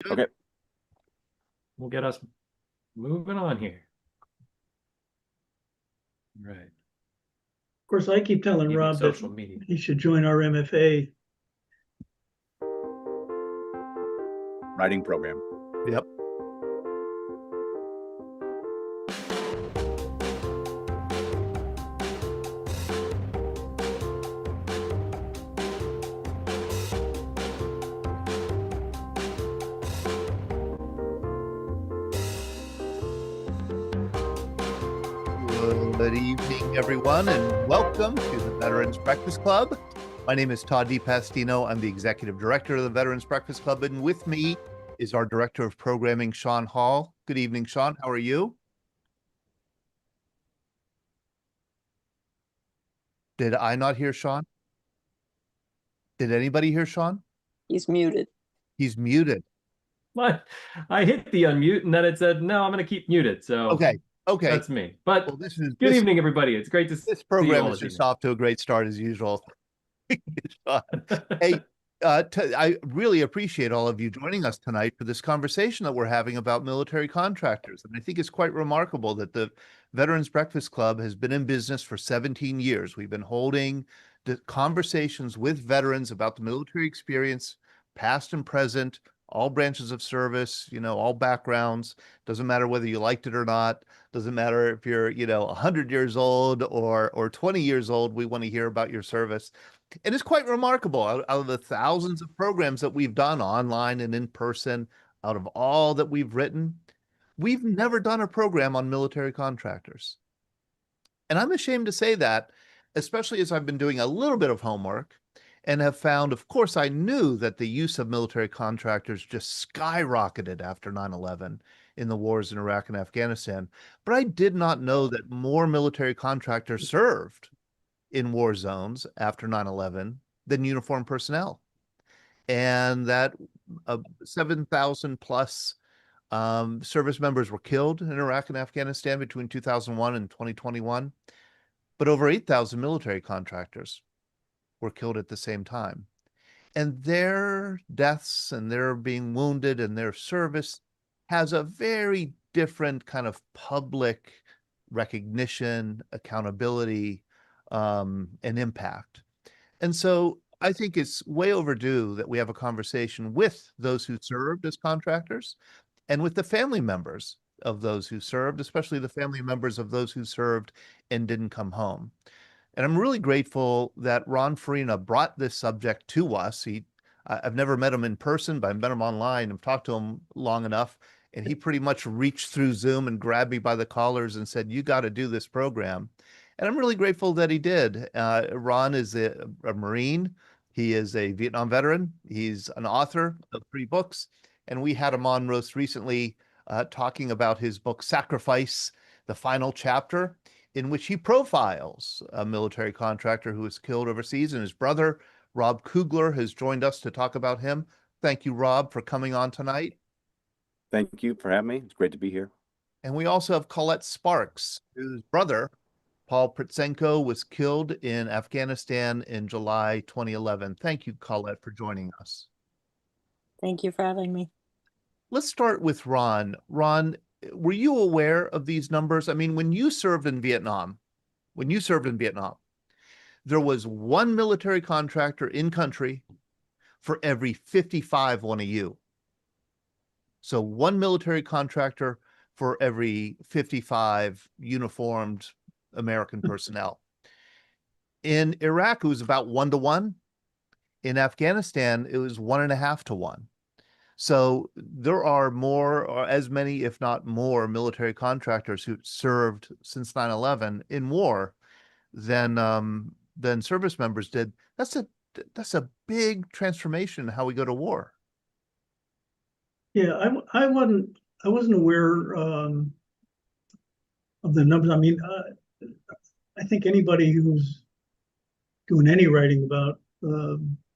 Okay. We'll get us moving on here. Right. Of course, I keep telling Even Rob that social media. he should join our MFA. Writing program. Yep. Good evening, everyone, and welcome to the Veterans Breakfast Club. My name is Todd DiPastino. I'm the Executive Director of the Veterans Breakfast Club, and with me is our Director of Programming, Sean Hall. Good evening, Sean. How are you? Did I not hear Sean? Did anybody hear Sean? He's muted. He's muted. What? I hit the unmute and then it said, no, I'm going to keep muted. So Okay. that's me. But Well, good evening, everybody. It's great to see this program all is this just off to a great start as usual. Sean. evening. Hey, I really appreciate all of you joining us tonight for this conversation that we're having about military contractors. And I think it's quite remarkable that the Veterans Breakfast Club has been in business for 17 years. We've been holding the conversations with veterans about the military experience, past and present, all branches of service, all backgrounds. Doesn't matter whether you liked it or not. Doesn't matter if you're, 100 years old or 20 years old. We want to hear about your service. It is quite remarkable. Out of the thousands of programs that we've done online and in person, out of all that we've written, we've never done a program on military contractors. And I'm ashamed to say that, especially as I've been doing a little bit of homework and have found, of course, I knew that the use of military contractors just skyrocketed after 9/11 in the wars in Iraq and Afghanistan. But I did not know that more military contractors served in war zones after 9/11 than uniformed personnel. And that 7,000 plus service members were killed in Iraq and Afghanistan between 2001 and 2021. But over 8,000 military contractors were killed at the same time. And their deaths and their being wounded and their service has a very different kind of public recognition, accountability, and impact. And so I think it's way overdue that we have a conversation with those who served as contractors and with the family members of those who served, especially the family members of those who served and didn't come home. And I'm really grateful that Ron Farina brought this subject to us. I've never met him in person, but I've met him online. I've talked to him long enough, and he pretty much reached through Zoom and grabbed me by the collars and said, "You got to do this program." And I'm really grateful that he did. Ron is a Marine. He is a Vietnam veteran. He's an author of 3 books. And we had him on most recently talking about his book, Sacrifice, the final chapter, in which he profiles a military contractor who was killed overseas. And his brother, Rob Kugler, has joined us to talk about him. Thank you, Rob, for coming on tonight. Thank you for having me. It's great to be here. And we also have Colette Sparks, whose brother, Paul Pritsenko, was killed in Afghanistan in July 2011. Thank you, Colette, for joining us. Thank you for having me. Let's start with Ron. Ron, were you aware of these numbers? I mean, when you served in Vietnam, there was one military contractor in country for every 55 one of you. So one military contractor for every 55 uniformed American personnel. In Iraq, it was about 1 to 1. In Afghanistan, it was 1.5 to 1. So there are more, or as many, if not more, military contractors who served since 9/11 in war than service members did. That's a big transformation in how we go to war. Yeah, I wasn't aware of the numbers. I mean, I think anybody who's doing any writing about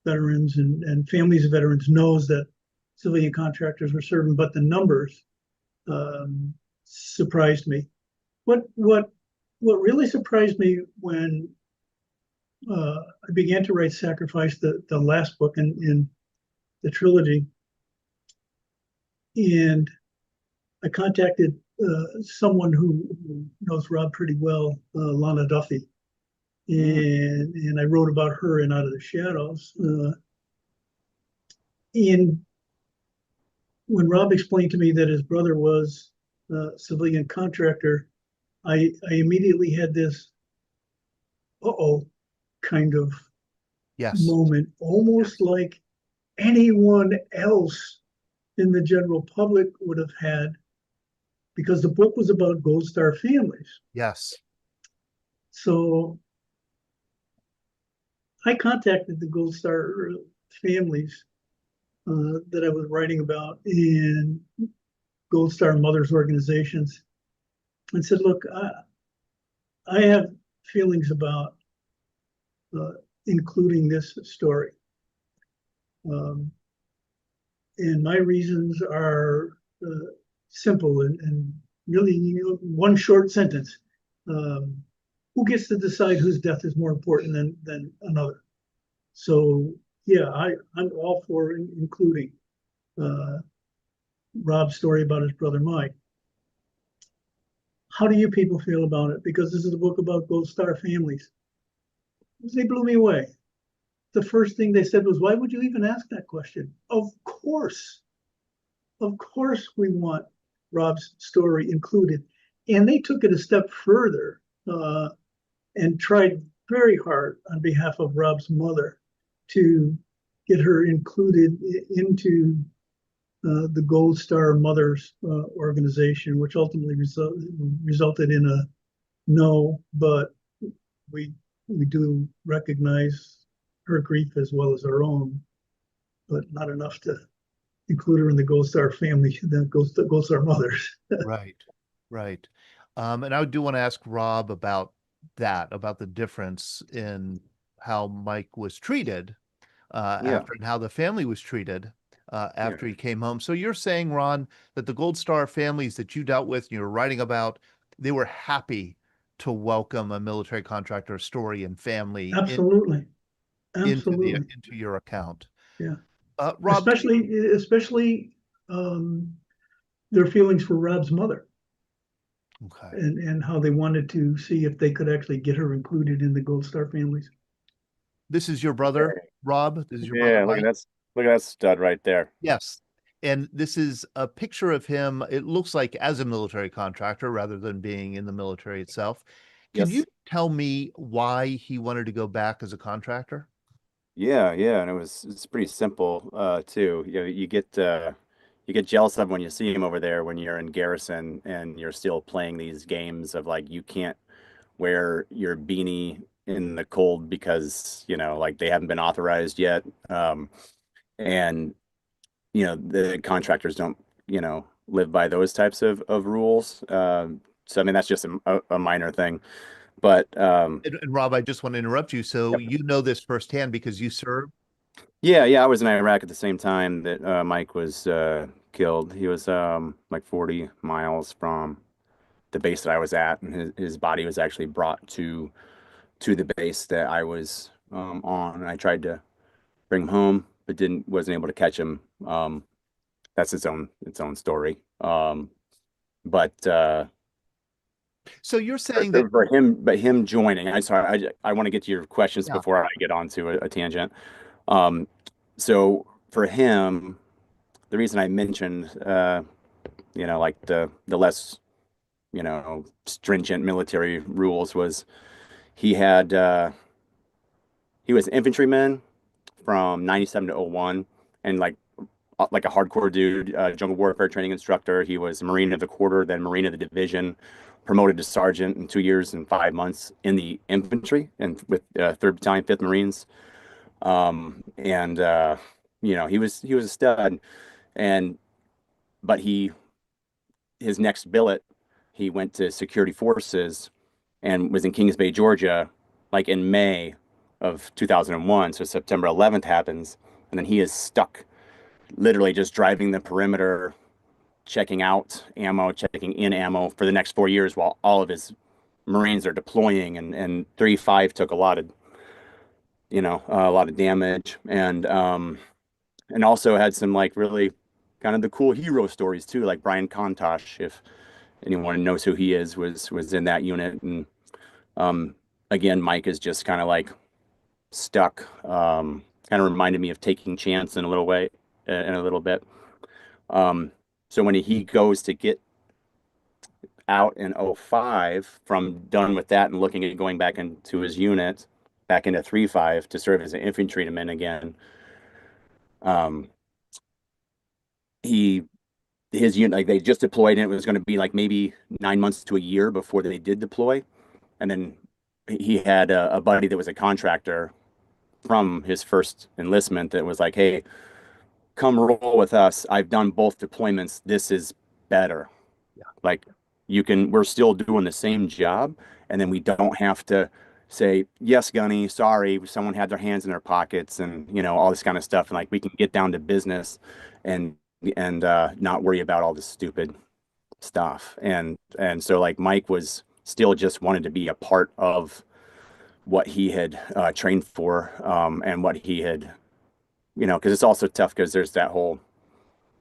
veterans and families of veterans knows that civilian contractors were serving, but the numbers surprised me. What really surprised me when I began to write Sacrifice, the last book in the trilogy, And I contacted someone who knows Rob pretty well, Lana Duffy, and I wrote about her in Out of the Shadows. And when Rob explained to me that his brother was a civilian contractor, I immediately had this uh-oh kind of Yes. moment, almost like anyone else in the general public would have had, because the book was about Gold Star families. Yes. So I contacted the Gold Star families that I was writing about in Gold Star mothers organizations and said, look, I have feelings about including this story. And my reasons are simple and really, one short sentence. Who gets to decide whose death is more important than another? So yeah, I'm all for including Rob's story about his brother Mike. How do you people feel about it? Because this is a book about Gold Star families. They blew me away. The first thing they said was, why would you even ask that question? Of course we want Rob's story included. And they took it a step further and tried very hard on behalf of Rob's mother to get her included into the Gold Star Mothers organization, which ultimately resulted in a no, but we do recognize her grief as well as our own, but not enough to include her in the Gold Star family, the Gold Star Mothers. Right. Right. And I do want to ask Rob about that, about the difference in how Mike was treated after and how the family was treated after he came home. So you're saying, Ron, that the Gold Star families that you dealt with and you were writing about, they were happy to welcome a military contractor story and family Absolutely. Absolutely. into your account. Yeah. Rob, especially their feelings for Rob's mother. Okay. And how they wanted to see if they could actually get her included in the Gold Star families. This is your brother, Rob? This is your brother, Yeah, Mike? look at that stud right there. Yes. And this is a picture of him, it looks like, as a military contractor rather than being in the military itself. Can you tell me why he wanted to go back as a contractor? Yeah, and it's pretty simple too. You get jealous of him when you see him over there when you're in garrison and you're still playing these games of like you can't wear your beanie in the cold because like they haven't been authorized yet. And the contractors don't live by those types of rules. So I mean that's just a minor thing. But And Rob, I just want to interrupt you. So you know this firsthand because you served? Yeah, I was in Iraq at the same time that Mike was killed. He was like 40 miles from the base that I was at, and his body was actually brought to the base that I was on. And I tried to bring him home, but wasn't able to catch him. That's its own story. But So you're saying that for him joining, I want to get to your questions before I get onto a tangent. So for him, the reason I mentioned, like the less, stringent military rules was he was an infantryman from 97 to 01 and like a hardcore dude, jungle warfare training instructor. He was Marine of the Quarter, then Marine of the Division, promoted to sergeant in 2 years and 5 months in the infantry and with 3rd Battalion, 5th Marines. And he was a stud, but his next billet, he went to security forces and was in Kings Bay, Georgia, like in May of 2001. So September 11th happens, and then he is stuck, literally just driving the perimeter, checking out ammo, checking in ammo for the next 4 years while all of his Marines are deploying, and 3-5 took a lot of damage, and also had some like really kind of the cool hero stories too, like Brian Contosh, if anyone knows who he is, was in that unit. And again, Mike is just kind of like stuck. Kind of reminded me of Taking Chance in a little way, in a little bit. So when he goes to get out in '05 from done with that and looking at going back into his unit, back into 3-5 to serve as an infantryman again, he his unit, like they just deployed, and it was going to be like maybe 9 months to a year before they did deploy. And then he had a buddy that was a contractor from his first enlistment that was like, hey, come roll with us. I've done both deployments. This is better. Yeah. Like we're still doing the same job. And then we don't have to say, yes, Gunny, sorry, someone had their hands in their pockets and, all this kind of stuff. And like, we can get down to business and not worry about all this stupid stuff. And so like Mike was still just wanted to be a part of what he had trained for, and what he had, because it's also tough because there's that whole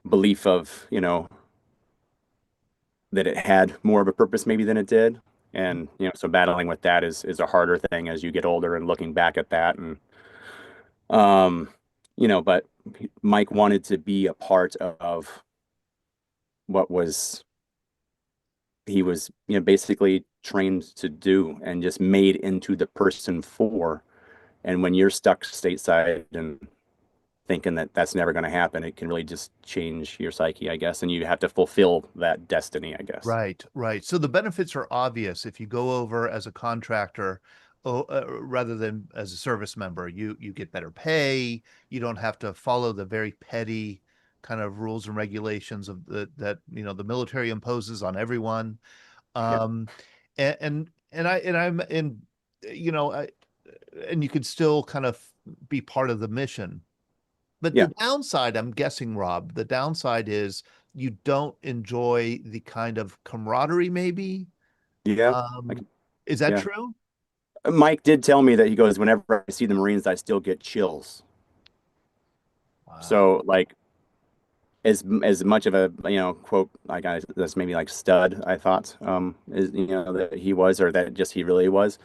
belief of, that it had more of a purpose maybe than it did. And, so battling with that is a harder thing as you get older and looking back at that. And, but Mike wanted to be a part of what he was, basically trained to do and just made into the person for. And when you're stuck stateside and thinking that that's never going to happen, it can really just change your psyche, I guess. And you have to fulfill that destiny, I guess. Right, right. So the benefits are obvious if you go over as a contractor, rather than as a service member. You get better pay. You don't have to follow the very petty kind of rules and regulations of that the military imposes on everyone. And you could still kind of be part of the mission. But Yeah. the downside, I'm guessing, Rob, the downside is you don't enjoy the kind of camaraderie, maybe. Yeah. Is that Yeah. true? Mike did tell me that he goes, whenever I see the Marines, I still get chills. Wow. So like as much of a, quote, like that's maybe like stud, I thought, is, that he was, or that just he really was,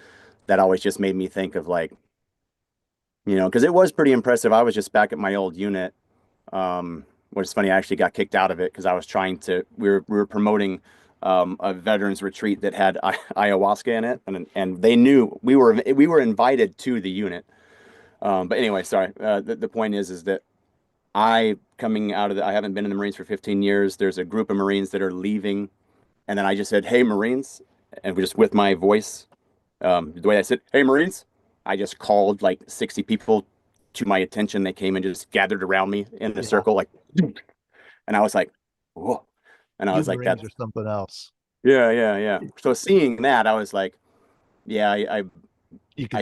that always just made me think of like, because it was pretty impressive. I was just back at my old unit, which is funny. I actually got kicked out of it because I was trying to. We were promoting a veterans retreat that had ayahuasca in it, and they knew we were invited to the unit. But anyway, sorry. The point is that I haven't been in the Marines for 15 years. There's a group of Marines that are leaving, and then I just said, "Hey, Marines," and just with my voice, the way I said, "Hey, Marines," I just called like 60 people to my attention. They came and just gathered around me in a circle, like, and I was like, whoa. And I was like, Marines are something else. Yeah. So seeing that, I was like, yeah, I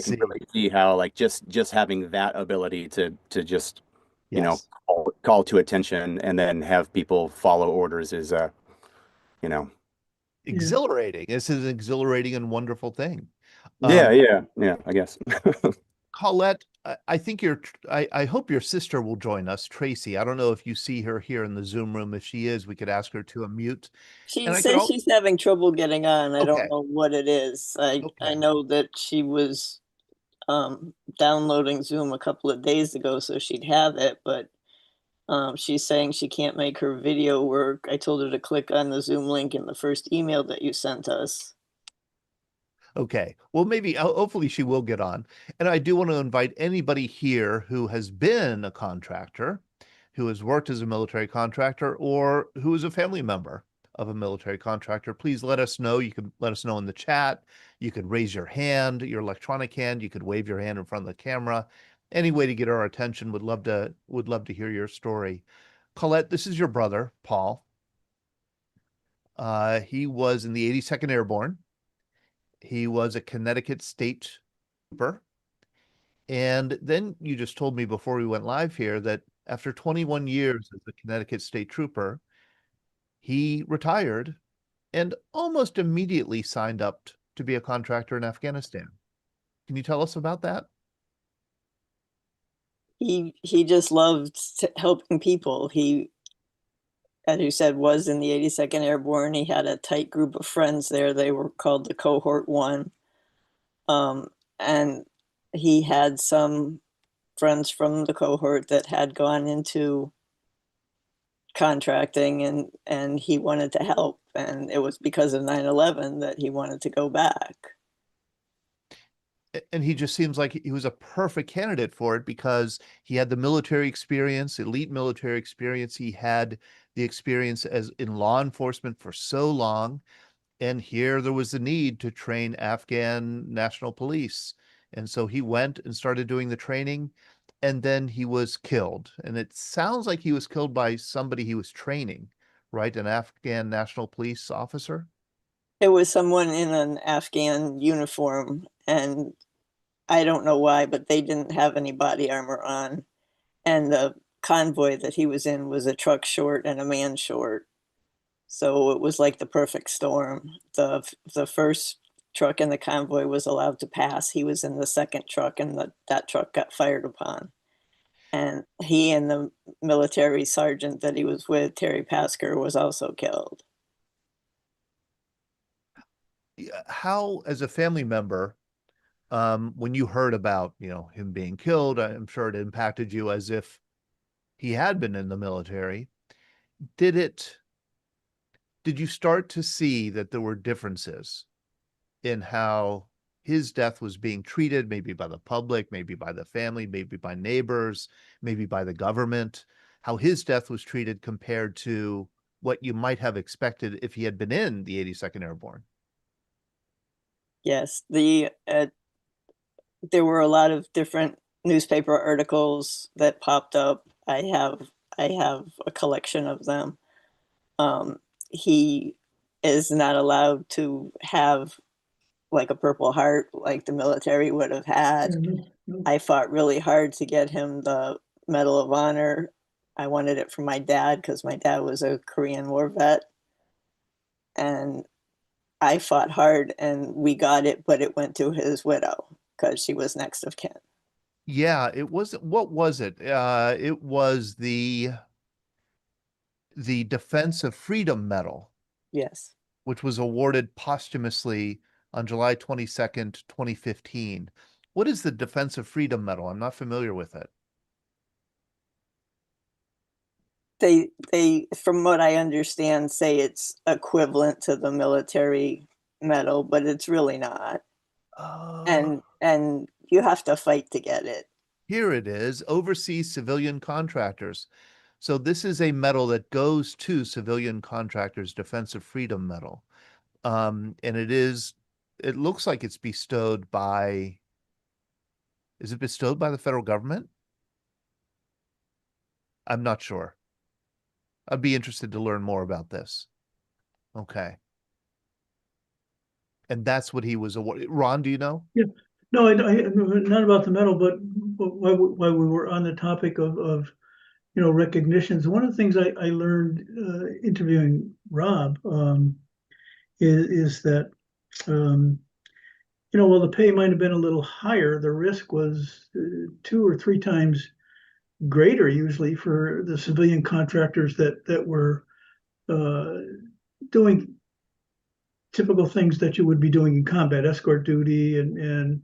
can really see how like just having that ability to just, Yes. call to attention and then have people follow orders is, Exhilarating. This is an exhilarating and wonderful thing. Yeah, I guess. Colette, I think I hope your sister will join us, Tracy. I don't know if you see her here in the Zoom room. If she is, we could ask her to unmute. She And I says could she's having trouble getting on. I Okay. don't know what it is. I Okay. know that she was downloading Zoom a couple of days ago, so she'd have it, but she's saying she can't make her video work. I told her to click on the Zoom link in the first email that you sent us. Okay. Well, maybe, hopefully she will get on. And I do want to invite anybody here who has been a contractor, who has worked as a military contractor, or who is a family member of a military contractor. Please let us know. You can let us know in the chat. You could raise your hand, your electronic hand. You could wave your hand in front of the camera. Any way to get our attention. Would love to hear your story. Colette, this is your brother, Paul. He was in the 82nd Airborne. He was a Connecticut State Trooper. And then you just told me before we went live here that after 21 years as a Connecticut State Trooper, he retired and almost immediately signed up to be a contractor in Afghanistan. Can you tell us about that? He just loved helping people. He as you said, was in the 82nd Airborne. He had a tight group of friends there. They were called the Cohort 1. And he had some friends from the cohort that had gone into contracting, and he wanted to help. And it was because of 9/11 that he wanted to go back. And he just seems like he was a perfect candidate for it because he had the military experience, elite military experience. He had the experience as in law enforcement for so long. And here there was the need to train Afghan national police. And so he went and started doing the training, and then he was killed. And it sounds like he was killed by somebody he was training, right? An Afghan national police officer? It was someone in an Afghan uniform, and I don't know why, but they didn't have any body armor on. And the convoy that he was in was a truck short and a man short. So it was like the perfect storm. The first truck in the convoy was allowed to pass. He was in the second truck, and that truck got fired upon. And he and the military sergeant that he was with, Terry Pasker, was also killed. How, as a family member, when you heard about, him being killed, I'm sure it impacted you as if he had been in the military. Did you start to see that there were differences in how his death was being treated, maybe by the public, maybe by the family, maybe by neighbors, maybe by the government, how his death was treated compared to what you might have expected if he had been in the 82nd Airborne? Yes, there were a lot of different newspaper articles that popped up. I have a collection of them. He is not allowed to have like a Purple Heart like the military would have had. I fought really hard to get him the Medal of Honor. I wanted it from my dad because my dad was a Korean War vet. And I fought hard and we got it, but it went to his widow because she was next of kin. Yeah, it wasn't, what was it? It was the Defense of Freedom Medal, Yes. which was awarded posthumously on July 22nd, 2015. What is the Defense of Freedom Medal? I'm not familiar with it. They from what I understand, say it's equivalent to the military medal, but it's really not. And you have to fight to get it. Here it is, Overseas Civilian Contractors. So this is a medal that goes to civilian contractors, Defense of Freedom Medal. And it looks like it's bestowed by, is it bestowed by the federal government? I'm not sure. I'd be interested to learn more about this. Okay. And that's what he was awarded. Ron, do you know? Yeah. No, not about the medal, but while we were on the topic of recognitions, one of the things I learned interviewing Rob is that while the pay might have been a little higher, the risk was 2 or 3 times greater usually for the civilian contractors that were doing typical things that you would be doing in combat, escort duty and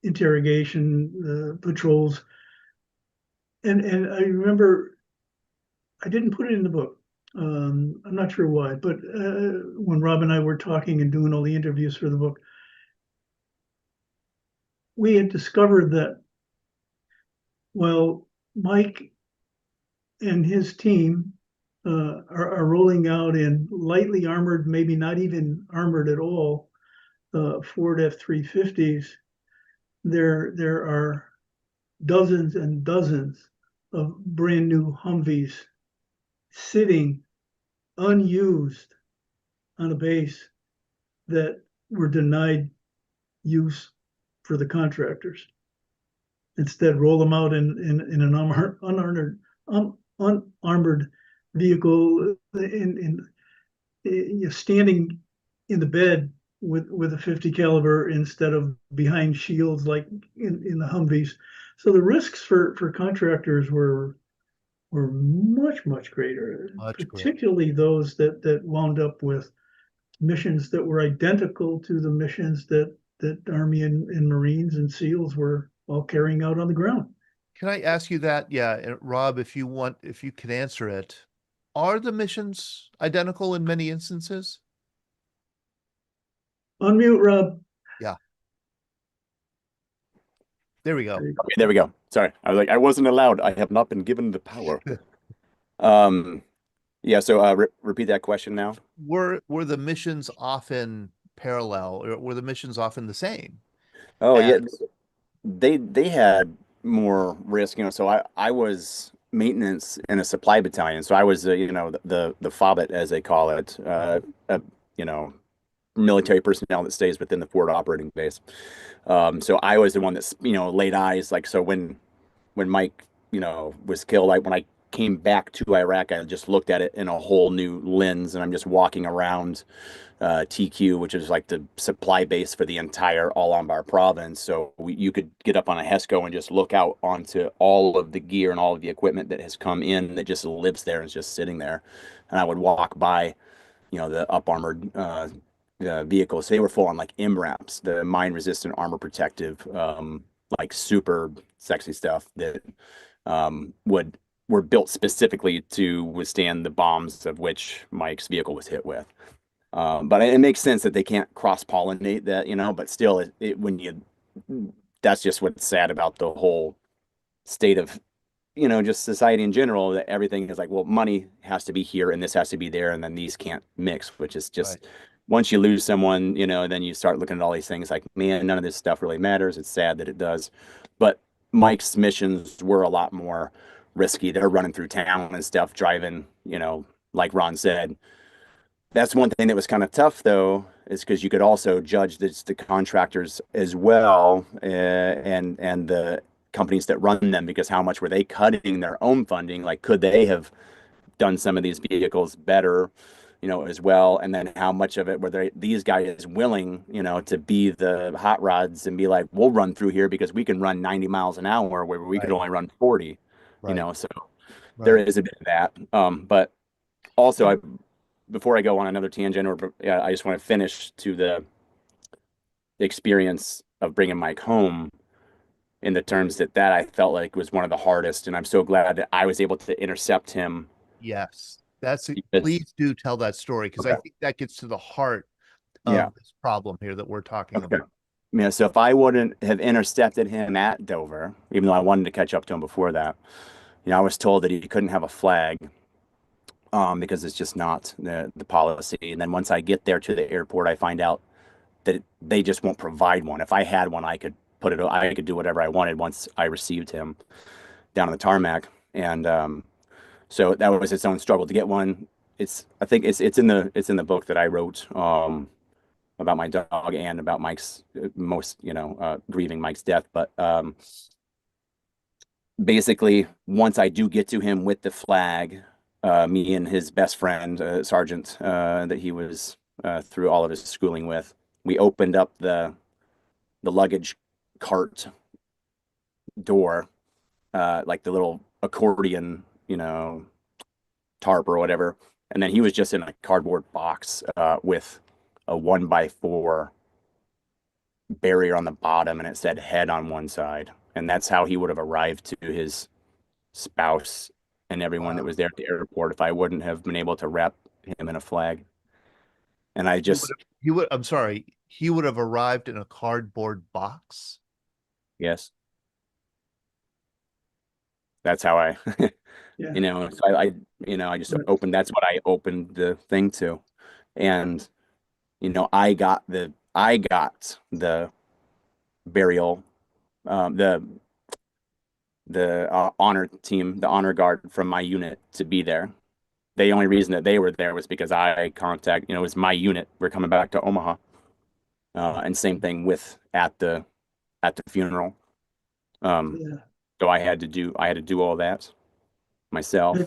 interrogation patrols. And I remember I didn't put it in the book. I'm not sure why, but when Rob and I were talking and doing all the interviews for the book, we had discovered that while Mike and his team are rolling out in lightly armored, maybe not even armored at all, Ford F-350s, there are dozens and dozens of brand new Humvees sitting unused on a base that were denied use for the contractors. Instead, roll them out in an unarmored vehicle, standing in the bed with a 50 caliber instead of behind shields like in the Humvees. So the risks for contractors were were much, much greater, Much greater. particularly those that wound up with missions that were identical to the missions that Army and Marines and SEALs were all carrying out on the ground. Can I ask you that? Yeah, Rob, if you can answer it, are the missions identical in many instances? Unmute, Rob. Yeah. There we go. Okay, there we go. Sorry, I was like, I wasn't allowed. I have not been given the power. Yeah. So repeat that question now. Were the missions often parallel, or were the missions often the same? Oh yeah, as- they had more risk, So I was maintenance in a supply battalion, so I was the FOBIT as they call it, you know military personnel that stays within the forward operating base. So I was the one that's laid eyes, like, so when Mike was killed, when I came back to Iraq, I just looked at it in a whole new lens, and I'm just walking around TQ, which is like the supply base for the entire Al-Anbar province. So you could get up on a HESCO and just look out onto all of the gear and all of the equipment that has come in that just lives there and is just sitting there. And I would walk by, the up armored vehicles. They were full on like MRAPs, the mine resistant armor protective, like super sexy stuff that were built specifically to withstand the bombs of which Mike's vehicle was hit with. But it makes sense that they can't cross-pollinate that, but still, that's just what's sad about the whole state of, just society in general, that everything is like, well, money has to be here and this has to be there, and then these can't mix, which is just, Right. once you lose someone, then you start looking at all these things like, man, none of this stuff really matters. It's sad that it does. But Mike's missions were a lot more risky. They're running through town and stuff, driving, like Ron said. That's one thing that was kind of tough, though, is because you could also judge the contractors as well, and the companies that run them, because how much were they cutting their own funding? Like, could they have done some of these vehicles better, as well? And then how much of it were these guys willing, to be the hot rods and be like, we'll run through here because we can run 90 miles an hour where we could Right. only run 40, Right. So there Right. is a bit of that. But also, before I go on another tangent, I just want to finish to the experience of bringing Mike home, in the terms that I felt like was one of the hardest. And I'm so glad that I was able to intercept him. Yes. Because, Please do tell that story, because I okay. think that gets to the heart Yeah. of this problem here that we're talking Okay. about. Yeah, so if I wouldn't have intercepted him at Dover, even though I wanted to catch up to him before that, I was told that he couldn't have a flag, because it's just not the policy. And then once I get there to the airport, I find out that they just won't provide one. If I had one, I could do whatever I wanted once I received him down on the tarmac. And so that was its own struggle to get one. I think it's in the book that I wrote, about my dog and about Mike's grieving Mike's death. But basically, once I do get to him with the flag, me and his best friend, sergeant, that he was through all of his schooling with, we opened up the luggage cart door, like the little accordion, tarp or whatever. And then he was just in a cardboard box, with a 1x4 barrier on the bottom, and it said head on one side. And that's how he would have arrived to his spouse and everyone that Wow. was there at the airport, if I wouldn't have been able to wrap him in a flag. And I He just, I'm sorry, he would have arrived in a cardboard box. yes, that's how I, Yeah. so I just Right. opened, that's what I opened the thing to. And, I got the burial, the honor team, the honor guard from my unit to be there. The only reason that they were there was because it was my unit. We're coming back to Omaha. And same thing at the funeral. Yeah. So I had to do all that myself. I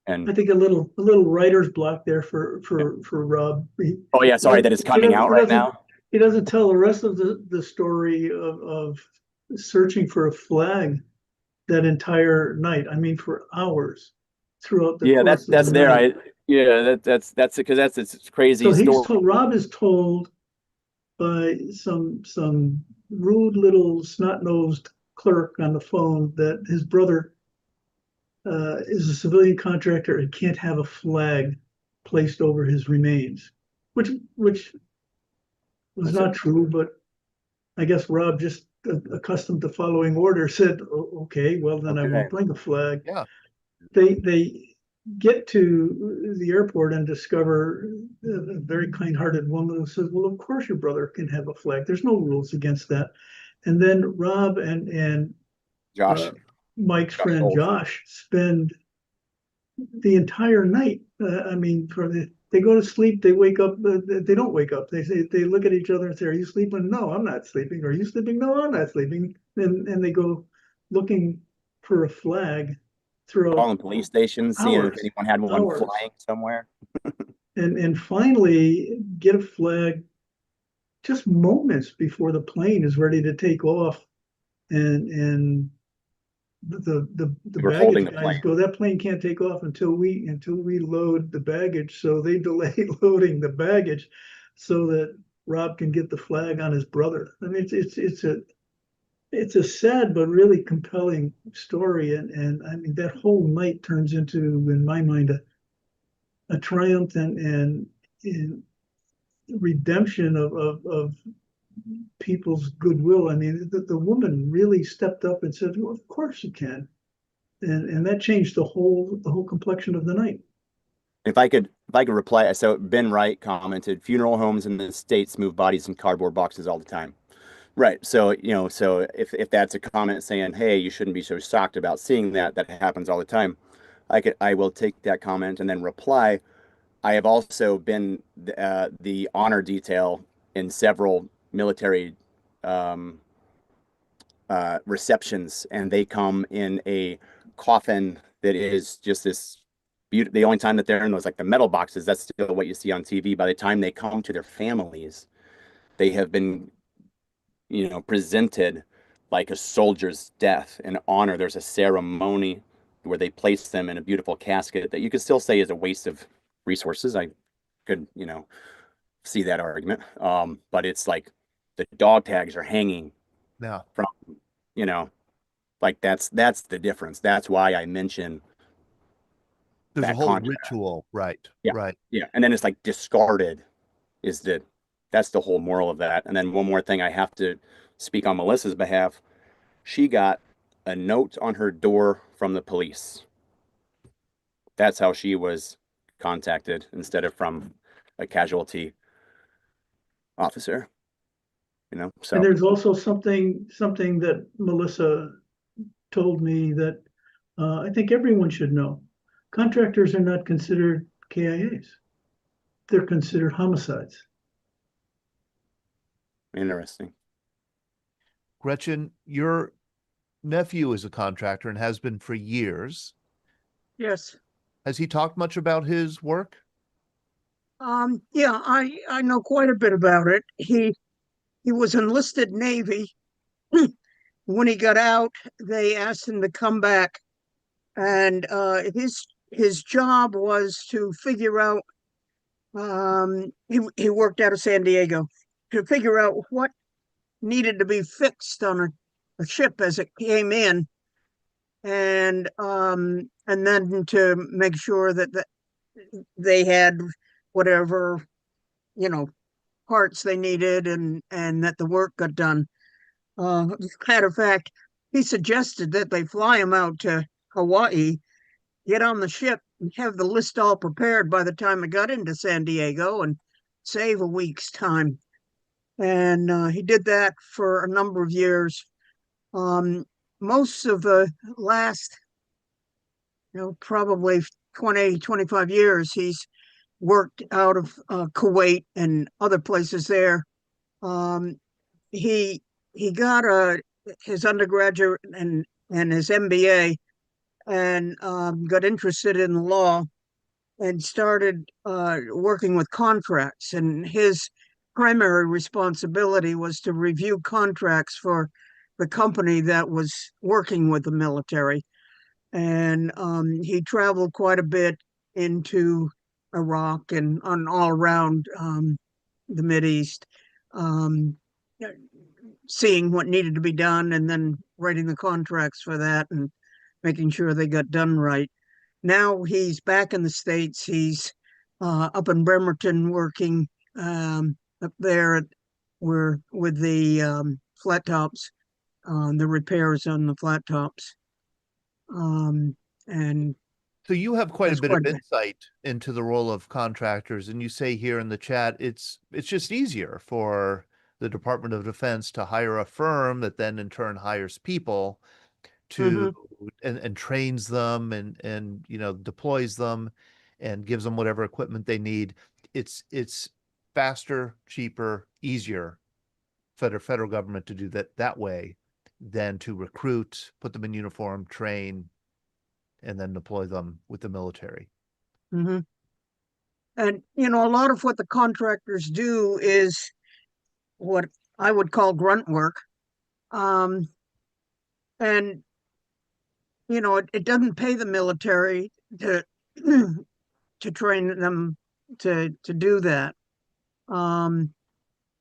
And think a little writer's block there for Rob. oh yeah, sorry that it's coming out right now. He doesn't tell the rest of the story of searching for a flag that entire night. I mean, for hours. throughout the Yeah, course of that's the there. night. That's because it's a crazy So he's story. told, Rob is told by some rude little snot-nosed clerk on the phone that his brother is a civilian contractor and can't have a flag placed over his remains, which was not true, but I guess Rob, just accustomed to following orders, said, okay, well, then I Okay. won't bring a flag. Yeah. They get to the airport and discover a very kind-hearted woman who says, well, of course your brother can have a flag. There's no rules against that. And then Rob and Josh, Mike's Josh friend Holt. Josh spend the entire night. I mean, they go to sleep, they wake up, they don't wake up. They look at each other and say, "Are you sleeping?" "No, I'm not sleeping." "Are you sleeping?" "No, I'm not sleeping." And they go looking for a flag throughout Calling police stations, seeing if hours, anyone had one hours, flying somewhere. and finally get a flag just moments before the plane is ready to take off, and the We were holding baggage the guys plane. go, that plane can't take off until we load the baggage. So they delay loading the baggage so that Rob can get the flag on his brother. I mean, it's a sad but really compelling story, and I mean that whole night turns into, in my mind, a triumph and redemption of people's goodwill. I mean, the woman really stepped up and said, "Well, of course you can." And that changed the whole complexion of the night. If I could reply, so Ben Wright commented, funeral homes in the States move bodies in cardboard boxes all the time. Right. So, so if that's a comment saying, hey, you shouldn't be so shocked about seeing that happens all the time, I will take that comment and then reply. I have also been the honor detail in several military um, receptions, and they come in a coffin that is just this beautiful. The only time that they're in those, like the metal boxes, that's still what you see on TV. By the time they come to their families, they have been, presented like a soldier's death and honor. There's a ceremony where they place them in a beautiful casket that you could still say is a waste of resources. I could, see that argument. But it's like the dog tags are hanging Yeah. from, you know, like that's the difference. That's why I mention There's a that whole contract. ritual, right? Yeah. Right. Yeah. And then it's like discarded is that's the whole moral of that. And then one more thing I have to speak on Melissa's behalf. She got a note on her door from the police. That's how she was contacted instead of from a casualty officer. And So there's also something that Melissa told me that I think everyone should know. Contractors are not considered KIAs. They're considered homicides. interesting. Gretchen, your nephew is a contractor and has been for years. Yes. Has he talked much about his work? Yeah, I know quite a bit about it. He was enlisted Navy. When he got out, they asked him to come back, and his job was to figure out. He worked out of San Diego to figure out what needed to be fixed on a ship as it came in, and then to make sure that they had whatever, you know, parts they needed, and that the work got done. As a matter of fact, he suggested that they fly him out to Hawaii, get on the ship, and have the list all prepared by the time it got into San Diego, and save a week's time. And he did that for a number of years. Most of the last, probably 20, 25 years, he's worked out of Kuwait and other places there. Um, he he got his undergraduate and his MBA, and got interested in law and started working with contracts. And his primary responsibility was to review contracts for the company that was working with the military. and he traveled quite a bit into Iraq and on all around the Mideast, um, seeing what needed to be done and then writing the contracts for that and making sure they got done right. Now he's back in the States. He's up in Bremerton working up there where with the flat tops, the repairs on the flat tops. And So you have quite a that's bit quite of insight into the role of contractors, and you say here in the chat, it's just easier for the Department of Defense to hire a firm that then in turn hires people to and trains them and deploys them and gives them whatever equipment they need. It's faster, cheaper, easier for the federal government to do that way than to recruit, put them in uniform, train, and then deploy them with the military. And a lot of what the contractors do is what I would call grunt work. Um, and it doesn't pay the military to to train them to do that. And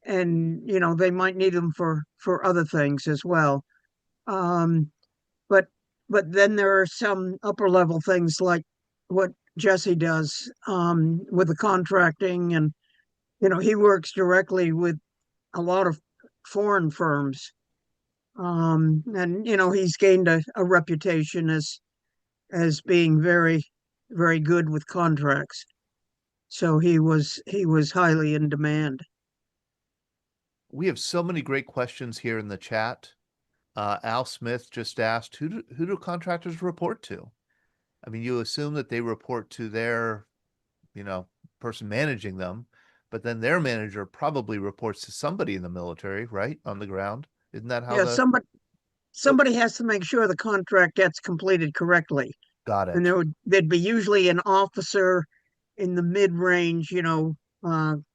they might need them for other things as well. Um, but then there are some upper level things like what Jesse does with the contracting, and he works directly with a lot of foreign firms, and he's gained a reputation as being very, very good with contracts. So he was highly in demand. We have so many great questions here in the chat. Al Smith just asked, who do contractors report to? I mean, you assume that they report to their, person managing them, but then their manager probably reports to somebody in the military, right? On the ground. Isn't that how Yeah, the somebody has to make sure the contract gets completed correctly. got And it? there'd be usually an officer in the mid-range,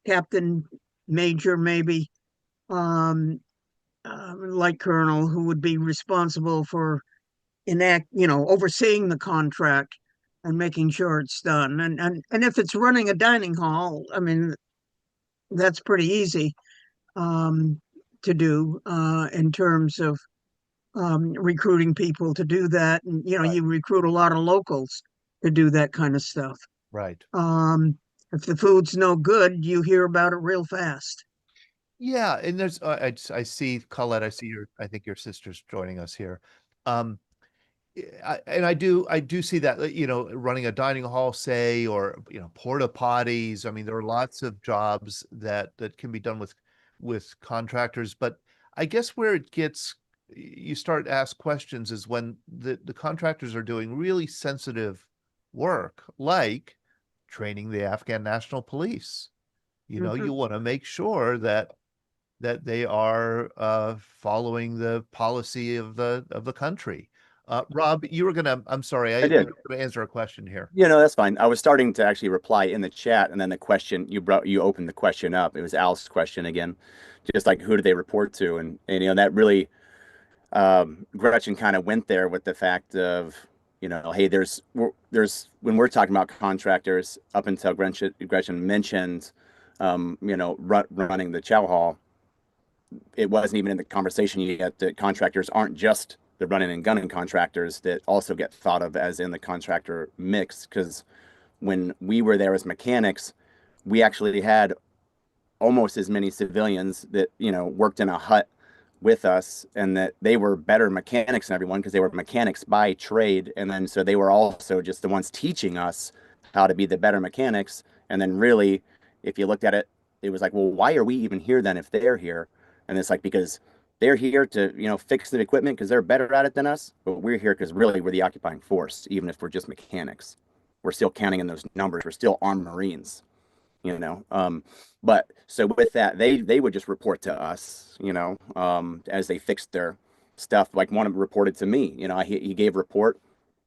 captain, major, maybe, light colonel, who would be responsible for overseeing the contract and making sure it's done. And if it's running a dining hall, I mean, that's pretty easy to do in terms of recruiting people to do that. And, Right. you recruit a lot of locals to do that kind of stuff. Right. If the food's no good, you hear about it real fast. Yeah, and there's I see Colette, I think your sister's joining us here. Um, and I do see that, running a dining hall, say, or porta potties. I mean, there are lots of jobs that can be done with contractors, but I guess where it gets you start to ask questions is when the contractors are doing really sensitive work, like training the Afghan National Police. You want to make sure that they are following the policy of the country. Rob, I'm sorry, I did. you were gonna answer a question here. That's fine. I was starting to actually reply in the chat, and then the question you opened the question up. It was Al's question again, just like who do they report to, and that really Gretchen kind of went there with the fact of hey, there's when we're talking about contractors, up until Gretchen mentioned running the chow hall, it wasn't even in the conversation yet that contractors aren't just the running and gunning contractors that also get thought of as in the contractor mix. Because when we were there as mechanics, we actually had almost as many civilians that worked in a hut with us, and that they were better mechanics than everyone because they were mechanics by trade, and then so they were also just the ones teaching us how to be the better mechanics. And then really, if you looked at it, it was like, well, why are we even here then if they're here? And it's like, because they're here to fix the equipment because they're better at it than us, but we're here because really we're the occupying force. Even if we're just mechanics, we're still counting in those numbers. We're still armed Marines. But so with that, they would just report to us, as they fixed their stuff. Like one of them reported to me, he gave a report,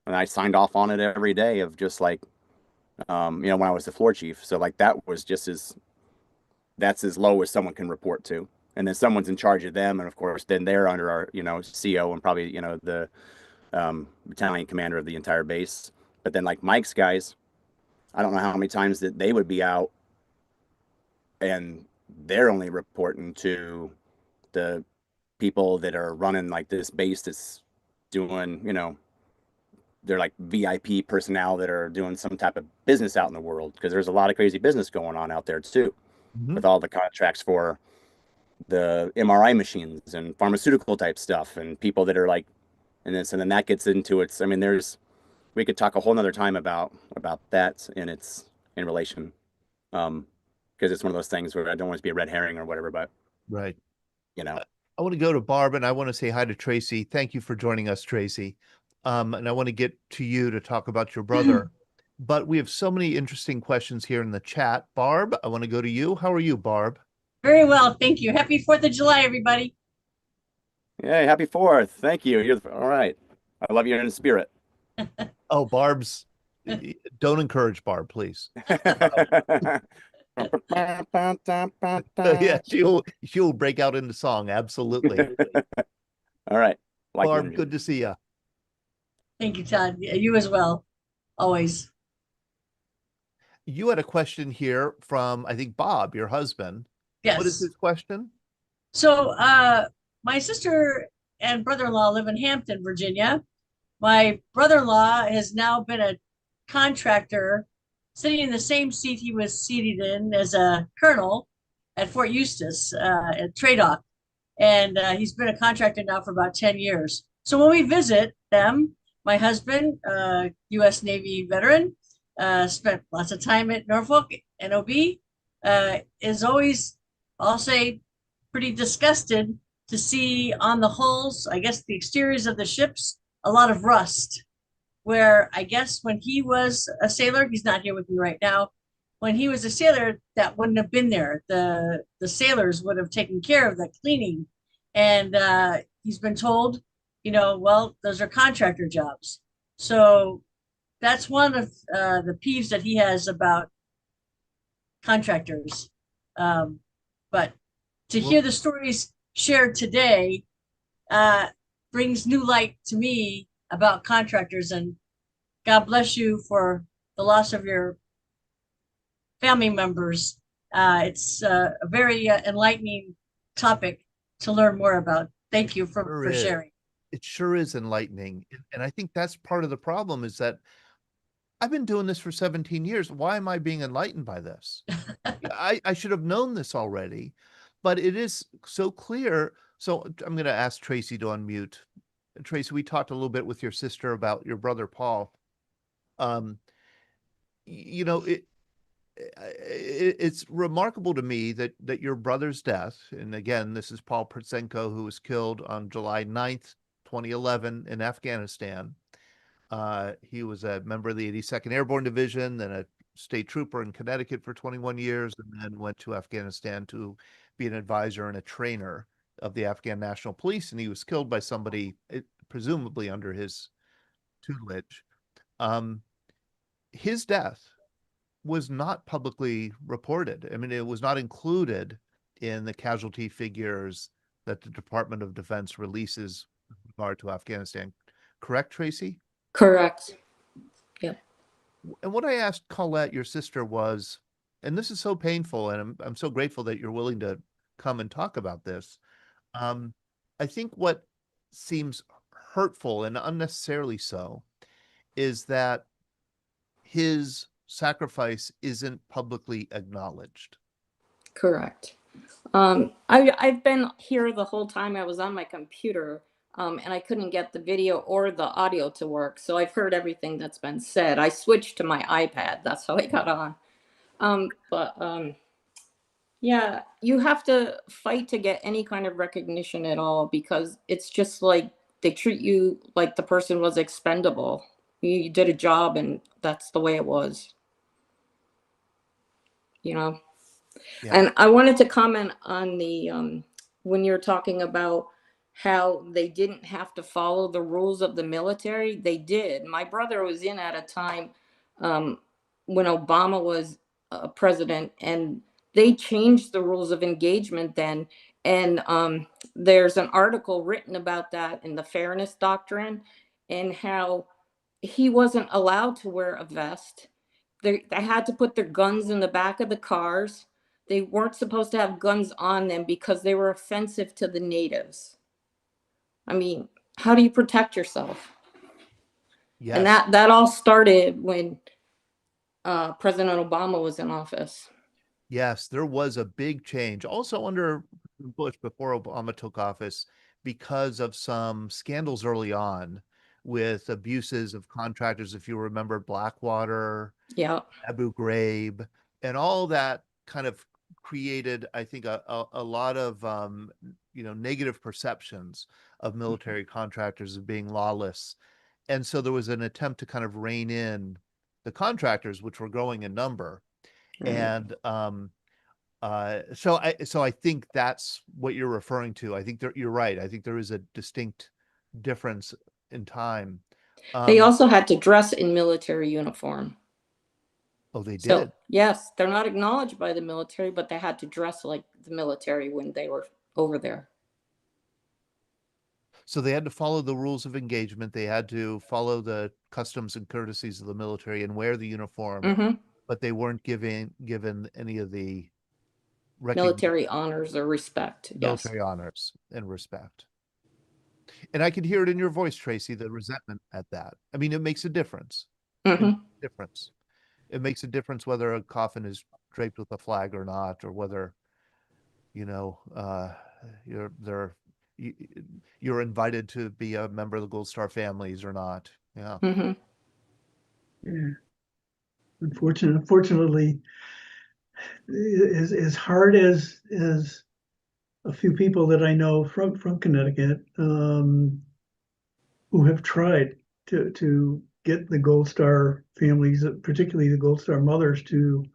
and I signed off on it every day of just like, when I was the floor chief. So like that was that's as low as someone can report to. And then someone's in charge of them, and of course then they're under our, CO, and probably, the battalion commander of the entire base. But then like Mike's guys, I don't know how many times that they would be out and they're only reporting to the people that are running like this base that's doing, you know, they're like VIP personnel that are doing some type of business out in the world, because there's a lot of crazy business going on out there too, with all the contracts for the MRI machines and pharmaceutical type stuff and people that are like, and then that gets into its, I mean, we could talk a whole nother time about that and its in relation. Because it's one of those things where I don't want it to be a red herring or whatever, but Right. you know. I want to go to Barb, and I want to say hi to Tracy. Thank you for joining us, Tracy. And I want to get to you to talk about your brother. But we have so many interesting questions here in the chat. Barb, I want to go to you. How are you, Barb? Very well, thank you. Happy 4th of July, everybody. Hey, happy 4th. Thank you. All right. I love you in the spirit. Oh, Barb's, don't encourage Barb, please. Yeah, she'll break out into song. Absolutely. All right. Barb, good to see you. Thank you, Todd. You as well. Always. You had a question here from, I think, Bob, your husband. Yes. What is his question? So, my sister and brother-in-law live in Hampton, Virginia. My brother-in-law has now been a contractor, sitting in the same seat he was seated in as a colonel at Fort Eustis at Tradoc. And he's been a contractor now for about 10 years. So when we visit them, my husband, U.S. Navy veteran, spent lots of time at Norfolk, NOB, is always, I'll say, pretty disgusted to see on the hulls, I guess the exteriors of the ships, a lot of rust. Where I guess when he was a sailor, he's not here with me right now. When he was a sailor, that wouldn't have been there. The sailors would have taken care of the cleaning. And he's been told, you know, well, those are contractor jobs. So that's one of the peeves that he has about contractors. But to hear the stories shared today brings new light to me about contractors, and God bless you for the loss of your family members. It's a very enlightening topic to learn more about. Thank you for sharing. It sure is enlightening. And I think that's part of the problem, is that I've been doing this for 17 years. Why am I being enlightened by this? I should have known this already, but it is so clear. So I'm going to ask Tracy to unmute. Tracy, we talked a little bit with your sister about your brother, Paul. You know, it's remarkable to me that your brother's death, and again, this is Paul Pertsenko, who was killed on July 9th, 2011 in Afghanistan. He was a member of the 82nd Airborne Division, then a state trooper in Connecticut for 21 years, and then went to Afghanistan to be an advisor and a trainer of the Afghan National Police, and he was killed by somebody presumably under his tutelage. His death was not publicly reported. I mean, it was not included in the casualty figures that the Department of Defense releases with regard to Afghanistan. Correct, Tracy? Correct. Yeah. And what I asked Colette, your sister, was, and this is so painful, and I'm so grateful that you're willing to come and talk about this. I think what seems hurtful and unnecessarily so is that his sacrifice isn't publicly acknowledged. Correct. I've been here the whole time. I was on my computer, and I couldn't get the video or the audio to work. So I've heard everything that's been said. I switched to my iPad. That's how I got on. Yeah, you have to fight to get any kind of recognition at all, because it's just like they treat you like the person was expendable. You did a job, and that's the way it was. You know? Yeah. And I wanted to comment on the when you're talking about how they didn't have to follow the rules of the military. They did. My brother was in at a time when Obama was president, and they changed the rules of engagement then. And there's an article written about that in the Fairness Doctrine. and how he wasn't allowed to wear a vest. They had to put their guns in the back of the cars. They weren't supposed to have guns on them because they were offensive to the natives. I mean, how do you protect yourself? Yes. And that all started when President Obama was in office. Yes, there was a big change. Also under Bush, before Obama took office, because of some scandals early on with abuses of contractors. If you remember Blackwater, Yeah. Abu Ghraib, and all that kind of created, I think, a lot of negative perceptions of military contractors as being lawless. And so there was an attempt to kind of rein in the contractors, which were growing in number. Right. And so I think that's what you're referring to. I think you're right. I think there is a distinct difference in time. They also had to dress in military uniform. Oh, they So, did. yes, they're not acknowledged by the military, but they had to dress like the military when they were over there. So they had to follow the rules of engagement. They had to follow the customs and courtesies of the military and wear the uniform, Mm-hmm. but they weren't given any of the Military honors or respect. military honors and respect. And I could hear it in your voice, Tracy, the resentment at that. I mean, it makes a difference. Mm-hmm. It makes a difference whether a coffin is draped with a flag or not, or whether, you're invited to be a member of the Gold Star families or not. Yeah. Mm-hmm. Yeah. Unfortunately, as hard as a few people that I know from Connecticut, who have tried to get the Gold Star families, particularly the Gold Star mothers, to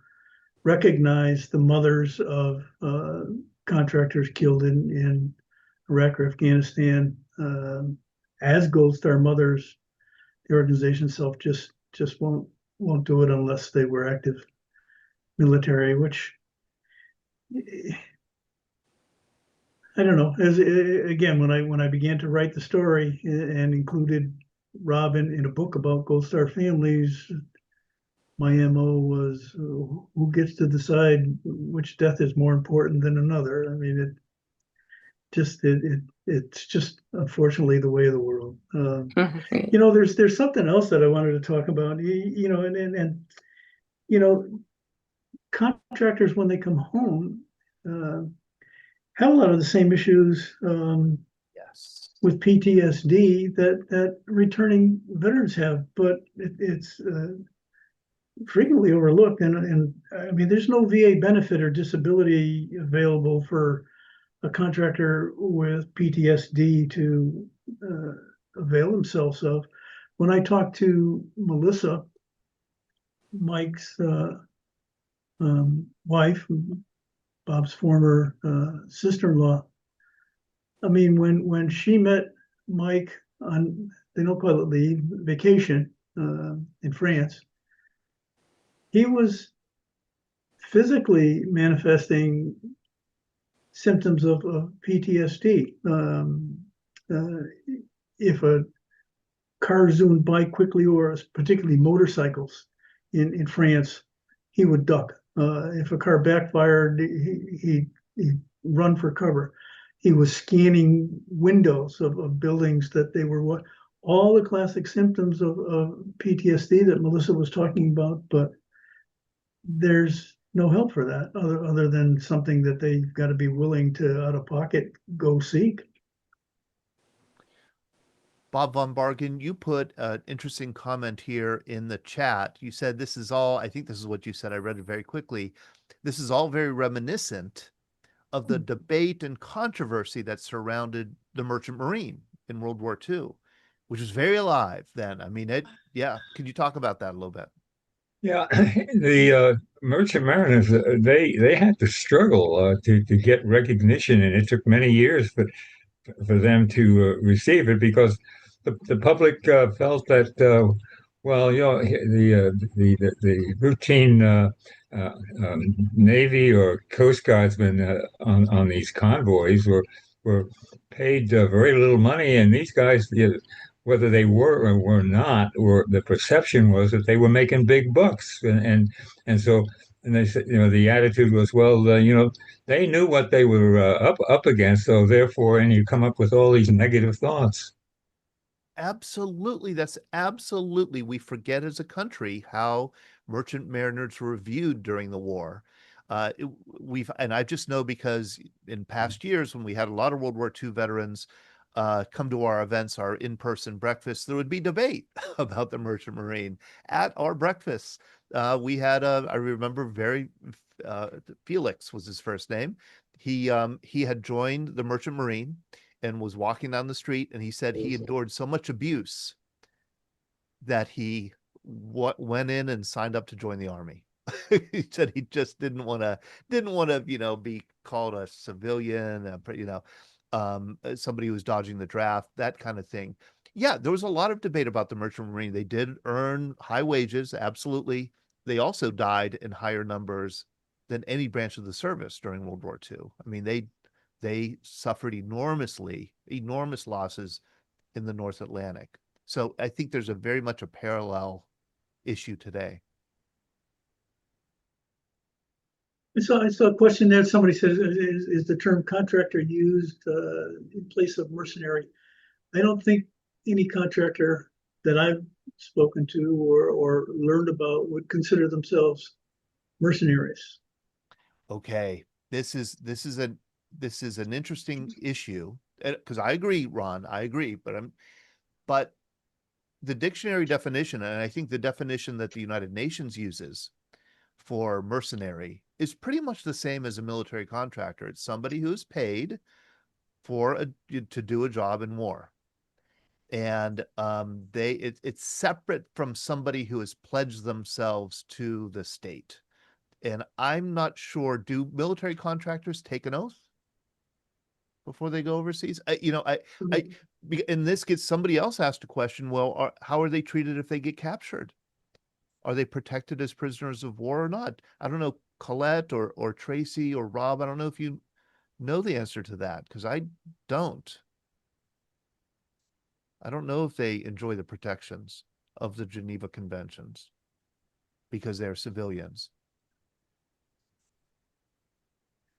recognize the mothers of contractors killed in Iraq or Afghanistan as Gold Star mothers. The organization itself just won't do it unless they were active military, which I don't know. Again, when I began to write the story and included Rob in a book about Gold Star families, my MO was who gets to decide which death is more important than another. I mean, it's just unfortunately the way of the world. There's something else that I wanted to talk about. And contractors when they come home have a lot of the same issues Yes. with PTSD that returning veterans have, but it's frequently overlooked. And I mean, there's no VA benefit or disability available for a contractor with PTSD to avail themselves of. When I talked to Melissa, Mike's wife, Bob's former sister-in-law, I mean, when she met Mike on, they don't call it leave, vacation in France, he was physically manifesting symptoms of PTSD. If a car zoomed by quickly, or particularly motorcycles in France, he would duck. If a car backfired, he'd run for cover. He was scanning windows of buildings that they were all the classic symptoms of PTSD that Melissa was talking about, but there's no help for that other than something that they've got to be willing to, out of pocket, go seek. Bob Von Bargen, you put an interesting comment here in the chat. You said this is all, I think this is what you said, I read it very quickly. This is all very reminiscent of the debate and controversy that surrounded the Merchant Marine in World War II, which was very alive then. I mean, could you talk about that a little bit? Yeah, the merchant mariners, they had to struggle to get recognition, and it took many years for them to receive it, because the public felt that the routine Navy or Coast Guardsmen on these convoys were paid very little money, and these guys whether they were or were not, or the perception was that they were making big bucks, and so and they said, the attitude was, well, they knew what they were up against, so therefore, and you come up with all these negative thoughts. Absolutely. That's absolutely. We forget as a country how merchant mariners were viewed during the war. And I just know because in past years, when we had a lot of World War II veterans come to our events, our in-person breakfasts, there would be debate about the merchant marine at our breakfasts. We had I remember Felix was his first name. He had joined the merchant marine and was walking down the street, and he said he endured so much abuse that he went in and signed up to join the army. He said he just didn't want to be called a civilian, somebody who was dodging the draft, that kind of thing. Yeah, there was a lot of debate about the merchant marine. They did earn high wages, absolutely. They also died in higher numbers than any branch of the service during World War II. I mean, they suffered enormous losses in the North Atlantic. So I think there's very much a parallel issue today. I saw a question there. Somebody says, is the term contractor used in place of mercenary? I don't think any contractor that I've spoken to or learned about would consider themselves mercenaries. Okay, this is an interesting issue, because I agree, Ron, I agree, but the dictionary definition, and I think the definition that the United Nations uses for mercenary is pretty much the same as a military contractor. It's somebody who's paid to do a job in war. And it's separate from somebody who has pledged themselves to the state. And I'm not sure, do military contractors take an oath before they go overseas? In this case, somebody else asked a question, well, how are they treated if they get captured? Are they protected as prisoners of war or not? I don't know, Colette or Tracy or Rob, I don't know if you know the answer to that, because I don't. I don't know if they enjoy the protections of the Geneva Conventions because they're civilians.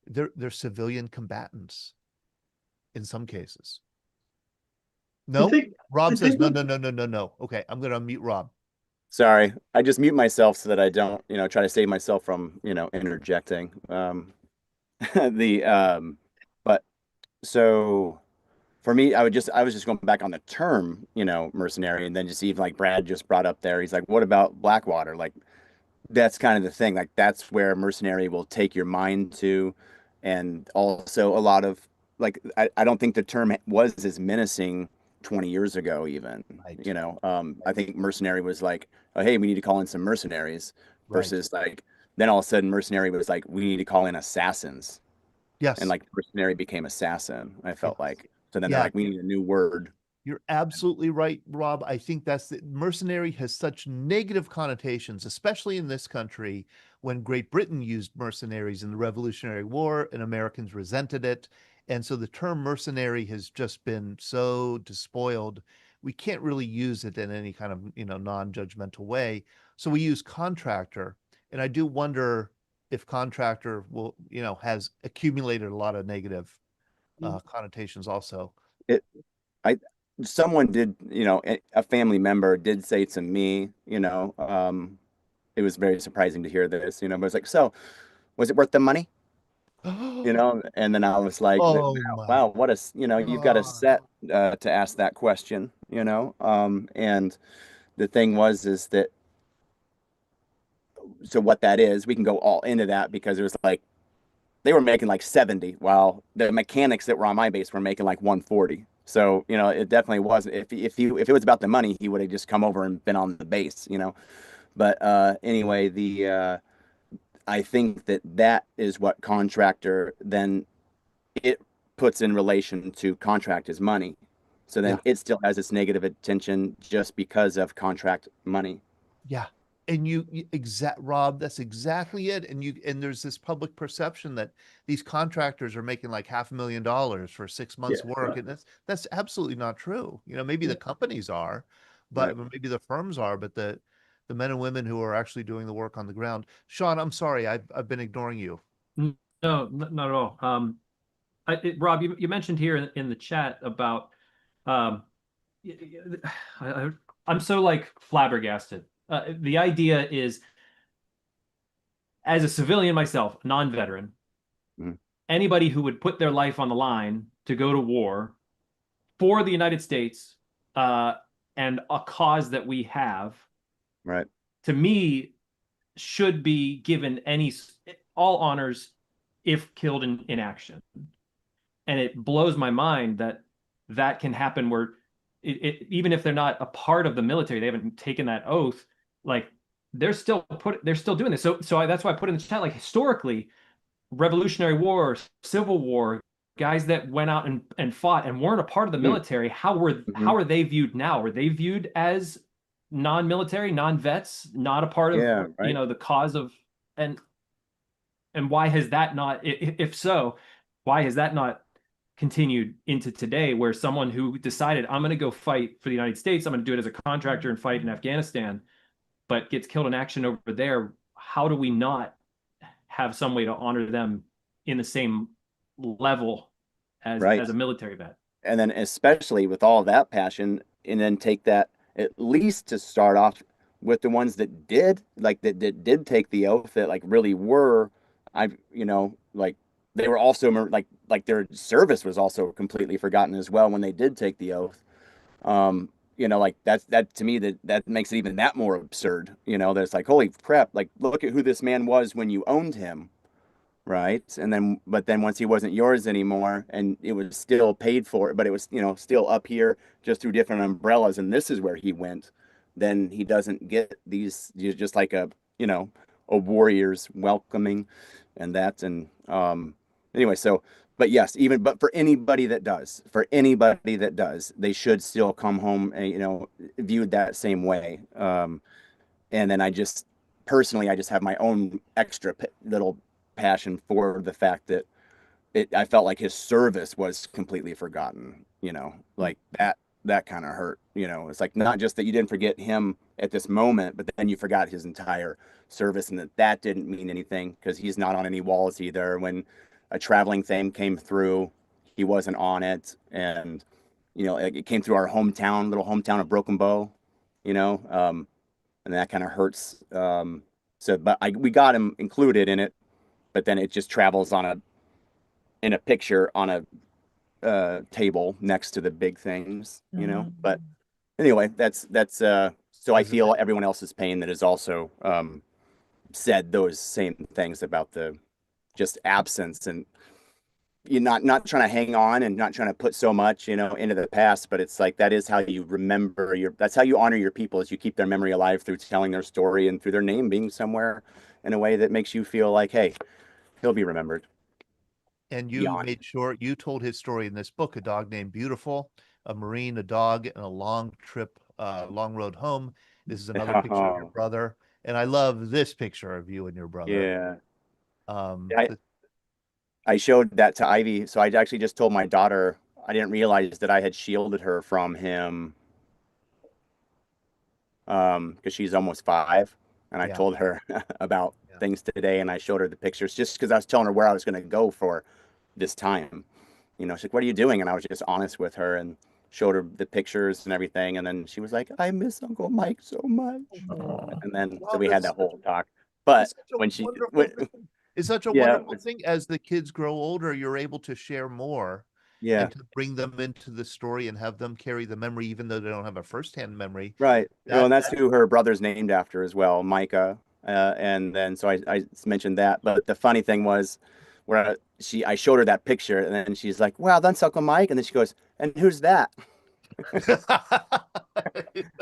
They're civilian combatants in some cases. No, Rob says no. Okay, I'm going to unmute Rob. Sorry, I just mute myself so that I don't, try to save myself from, interjecting. But so for me, I was just going back on the term, mercenary, and then just even like Brad just brought up there. He's like, what about Blackwater? Like, that's kind of the thing. Like, that's where mercenary will take your mind to. And also a lot of I don't think the term was as menacing 20 years ago, even, right. I think mercenary was like, oh, hey, we need to call in some mercenaries versus Right. like, then all of a sudden mercenary was like, we need to call in assassins. Yes. And like mercenary became assassin. I felt like, so then Yeah. they're like, we need a new word. You're absolutely right, Rob. I think mercenary has such negative connotations, especially in this country, when Great Britain used mercenaries in the Revolutionary War and Americans resented it. And so the term mercenary has just been so despoiled. We can't really use it in any kind of, non-judgmental way. So we use contractor. And I do wonder if contractor has accumulated a lot of negative connotations also. Someone did, a family member did say to me, it was very surprising to hear this, but it's like, so was it worth the money? And then I was like, Oh wow, my you've got a God. set to ask that question, and the thing is that, so what that is, we can go all into that because it was like, they were making like 70 while the mechanics that were on my base were making like 140. So, it definitely wasn't, if it was about the money, he would have just come over and been on the base, but anyway, I think that is what contractor then it puts in relation to contract is money. So then it still has its negative attention just because of contract money. Yeah. And Rob, that's exactly it. And there's this public perception that these contractors are making like $500,000 for 6 months work. And that's absolutely not true. Maybe the companies are, but maybe the firms are, but the men and women who are actually doing the work on the ground. Sean, I'm sorry, I've been ignoring you. No, not at all. Rob, you mentioned here in the chat about, I'm so like flabbergasted. The idea is, as a civilian myself, non-veteran, anybody who would put their life on the line to go to war for the United States, and a cause that we have, right, to me, should be given all honors if killed in action. And it blows my mind that can happen where even if they're not a part of the military, they haven't taken that oath, like they're still doing this. So that's why I put in the chat, like, historically, Revolutionary War, Civil War, guys that went out and fought and weren't a part of the military, how are they viewed now? Were they viewed as non-military, non-vets, not a part of the cause of, and why has that not, if so, why has that not continued into today, where someone who decided, I'm going to go fight for the United States, I'm going to do it as a contractor and fight in Afghanistan, but gets killed in action over there? How do we not have some way to honor them in the same level as a military vet? And then especially with all of that passion, and then take that at least to start off with the ones that did take the oath, that like really were, like they were also like their service was also completely forgotten as well when they did take the oath. Like that to me, that makes it even that more absurd. That's like, holy crap, like look at who this man was when you owned him, right? But then once he wasn't yours anymore, and it was still paid for, but it was still up here just through different umbrellas, and this is where he went, then he doesn't get these, just like a warrior's welcoming, and that. And anyway, so, but yes, but for anybody that does, they should still come home and viewed that same way. And then I just have my own extra little passion for the fact that I felt like his service was completely forgotten. Like that kind of hurt. It's like, not just that you didn't forget him at this moment, but then you forgot his entire service, and that didn't mean anything because he's not on any walls either. When a traveling thing came through, he wasn't on it. And it came through our little hometown of Broken Bow, and that kind of hurts. But we got him included in it, but then it just travels in a picture on a table next to the big things, But anyway, that's so I feel everyone else's pain that has also said those same things about the just absence, and you're not trying to hang on and not trying to put so much into the past, but it's like that is how you remember that's how you honor your people, is you keep their memory alive through telling their story and through their name being somewhere in a way that makes you feel like, hey, he'll be remembered. And you made sure you told his story in this book, A Dog Named Beautiful, a Marine, a dog, and a long trip, long road home. This is another picture of your brother. And I love this picture of you and your brother. Yeah. I showed that to Ivy. So I actually just told my daughter, I didn't realize that I had shielded her from him because she's almost 5. And I told her about things today, and I showed her the pictures just because I was telling her where I was going to go for this time. She's like, what are you doing? And I was just honest with her and showed her the pictures and everything. And then she was like, I miss Uncle Mike so much. And then so we had that whole talk. But when it's such a wonderful thing, as the kids grow older, you're able to share more. Yeah. And to bring them into the story and have them carry the memory, even though they don't have a firsthand memory. Right. And that's who her brother's named after as well, Micah. And then so I mentioned that. But the funny thing was, where I showed her that picture, and then she's like, wow, that's Uncle Mike. And then she goes, and who's that? I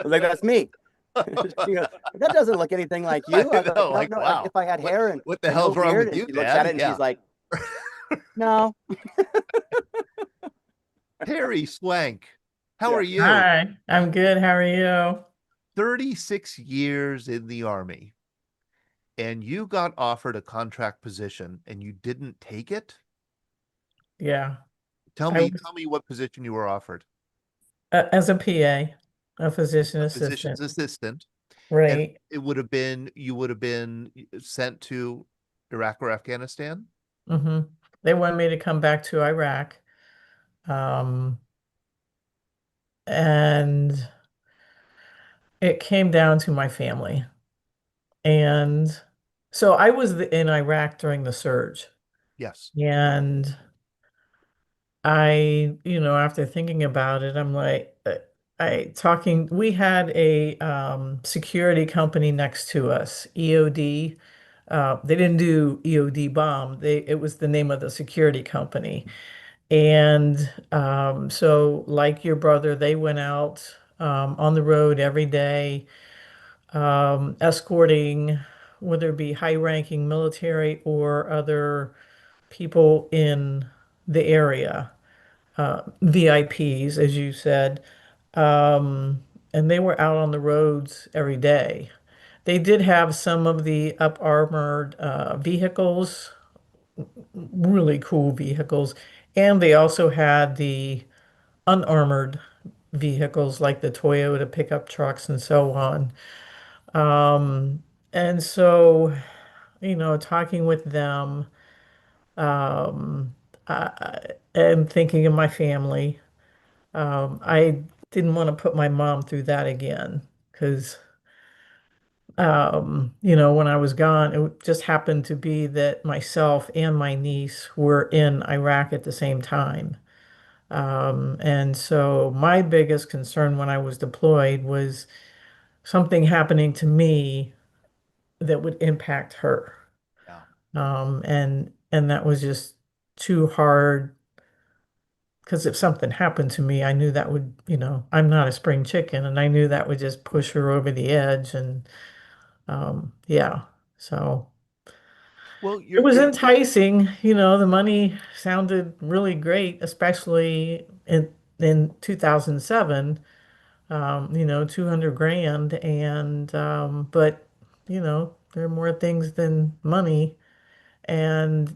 was like, that's me. She goes, that doesn't look anything like you. I know, like, wow. Like if I had hair and what the hell's wrong with you, she looks at it and she's like, no. Harry Swank, how are you? Hi, I'm good. How are you? 36 years in the Army, and you got offered a contract position and you didn't take it? Yeah. Tell I me, was tell me what position you were offered. as a PA, a physician A physician's assistant. assistant, and Right. it would have been, you would have been sent to Iraq or Afghanistan? Hmm. They wanted me to come back to Iraq. Um, and it came down to my family. And so I was in Iraq during the surge. Yes. And after thinking about it, I'm like, we had a security company next to us, EOD. They didn't do EOD bomb. It was the name of the security company. And so like your brother, they went out on the road every day, escorting, whether it be high-ranking military or other people in the area, VIPs, as you said. And they were out on the roads every day. They did have some of the up armored vehicles, really cool vehicles, and they also had the unarmored vehicles like the Toyota pickup trucks and so on. Um, and so, talking with them, um, and thinking of my family, I didn't want to put my mom through that again because, when I was gone, it just happened to be that myself and my niece were in Iraq at the same time. And so my biggest concern when I was deployed was something happening to me that would impact her. Yeah. And that was just too hard because if something happened to me, I knew that would, I'm not a spring chicken, and I knew that would just push her over the edge. And yeah, so Well, it was you're enticing. The money sounded really great, especially in 2007. 200 grand, and but there are more things than money. And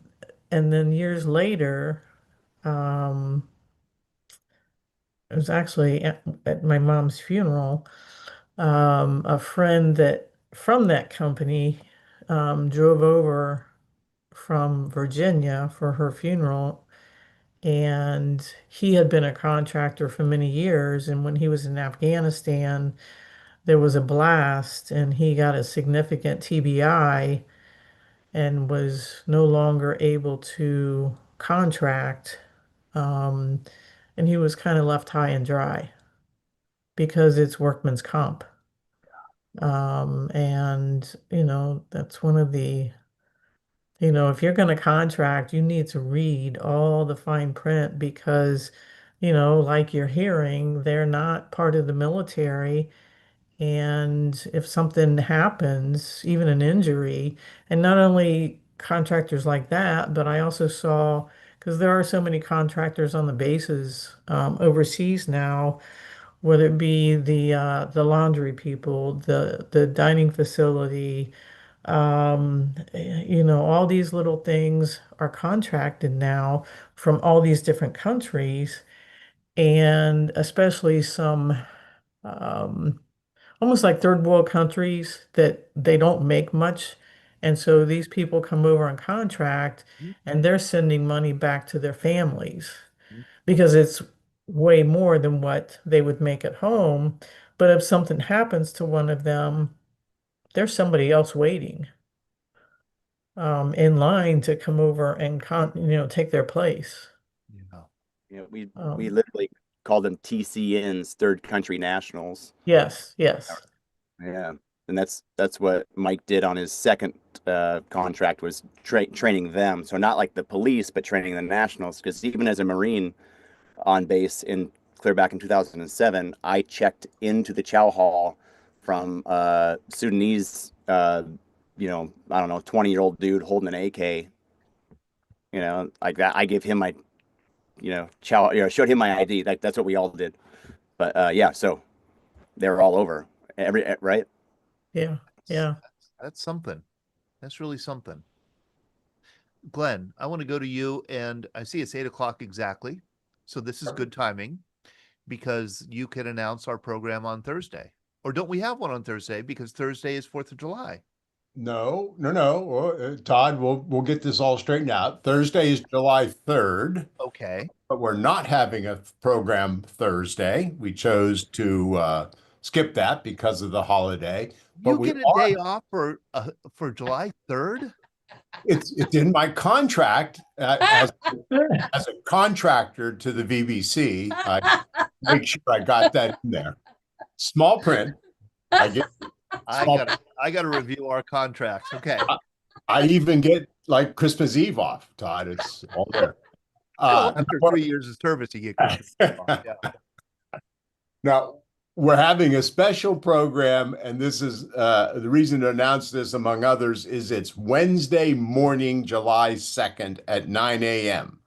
then years later, um, it was actually at my mom's funeral. A friend that from that company drove over from Virginia for her funeral, and he had been a contractor for many years. And when he was in Afghanistan, there was a blast, and he got a significant TBI and was no longer able to contract. Um, and he was kind of left high and dry because it's workman's comp. And that's one of the, if you're going to contract, you need to read all the fine print because, like you're hearing, they're not part of the military. And if something happens, even an injury, and not only contractors like that, but I also saw, because there are so many contractors on the bases overseas now, whether it be the laundry people, the dining facility, all these little things are contracted now from all these different countries, and especially some. Um, Almost like third world countries that they don't make much. And so these people come over on contract and they're sending money back to their families because it's way more than what they would make at home. But if something happens to one of them, there's somebody else waiting in line to come over and take their place. Yeah. We Um, literally called them TCNs, third country nationals. yes, yes. Yeah, and that's what Mike did on his second contract was training them. So not like the police, but training the nationals. Because even as a Marine on base in clear back in 2007, I checked into the chow hall from Sudanese, I don't know, 20-year-old dude holding an AK, like that. I gave him my, chow, showed him my ID. That's what we all did. But yeah, so they're all over. Right. Yeah. Yeah. That's something. That's really something. Glenn, I want to go to you, and I see it's 8 o'clock exactly. So this is good timing because you can announce our program on Thursday. Or don't we have one on Thursday because Thursday is 4th of July? No. Todd, we'll get this all straightened out. Thursday is July 3rd, Okay. but we're not having a program Thursday. We chose to skip that because of the holiday. But You we get a day off for July 3rd? it's in my contract as a contractor to the VBC. I make sure I got that in there. Small print. I get I gotta review our contracts. Okay. I even get like Christmas Eve off, Todd. It's all there. After 3 years of service, you get Christmas Eve off. Yeah. Now, we're having a special program, and this is the reason to announce this, among others, is it's Wednesday morning, July 2nd at 9 a.m.,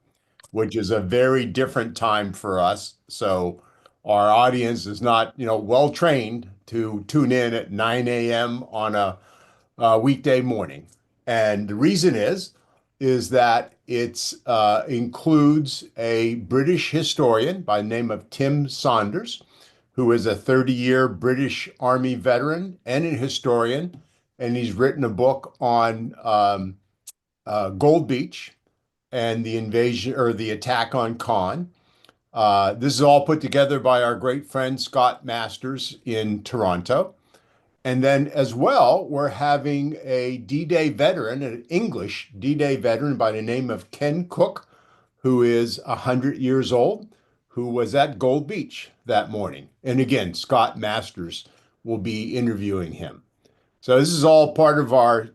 which is a very different time for us. So our audience is not, well trained to tune in at 9 a.m. on a weekday morning. And the reason is that it includes a British historian by the name of Tim Saunders, who is a 30-year British Army veteran and a historian, and he's written a book on Gold Beach and the invasion or the attack on Caen. This is all put together by our great friend Scott Masters in Toronto. And then as well, we're having a D-Day veteran, an English D-Day veteran by the name of Ken Cook, who is 100 years old, who was at Gold Beach that morning. And again, Scott Masters will be interviewing him. So this is all part of our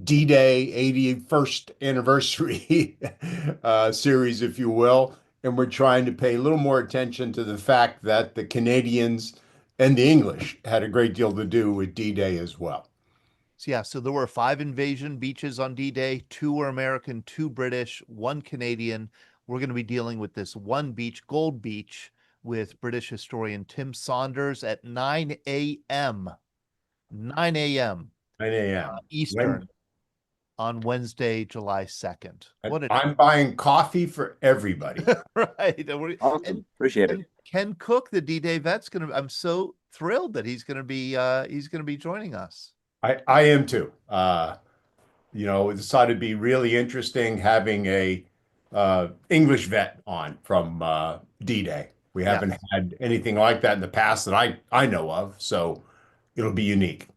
D-Day 81st anniversary series, if you will. And we're trying to pay a little more attention to the fact that the Canadians and the English had a great deal to do with D-Day as well. So there were 5 invasion beaches on D-Day. 2 were American, 2 British, 1 Canadian. We're going to be dealing with this one beach, Gold Beach, with British historian Tim Saunders at 9 a.m. 9 a.m. 9 a.m. Eastern on Wednesday, July 2nd. I'm buying coffee for everybody. Right. Awesome. Appreciate it. And Ken Cook, the D-Day vet's I'm so thrilled that he's gonna be joining us. I am too. It decided to be really interesting having a English vet on from D-Day. We haven't had anything like that in the past that I know of, so it'll be unique.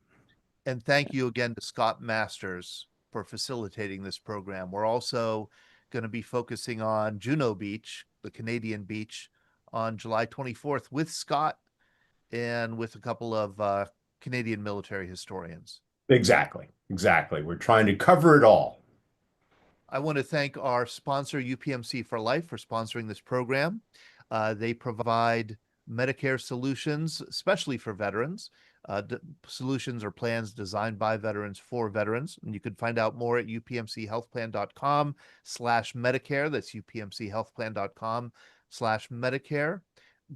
And thank you again to Scott Masters for facilitating this program. We're also going to be focusing on Juno Beach, the Canadian beach, on July 24th with Scott and with a couple of Canadian military historians. Exactly. We're trying to cover it all. I want to thank our sponsor, UPMC for Life, for sponsoring this program. They provide Medicare solutions, especially for veterans. Solutions or plans designed by veterans for veterans. And you can find out more at upmchealthplan.com/Medicare. That's upmchealthplan.com/Medicare.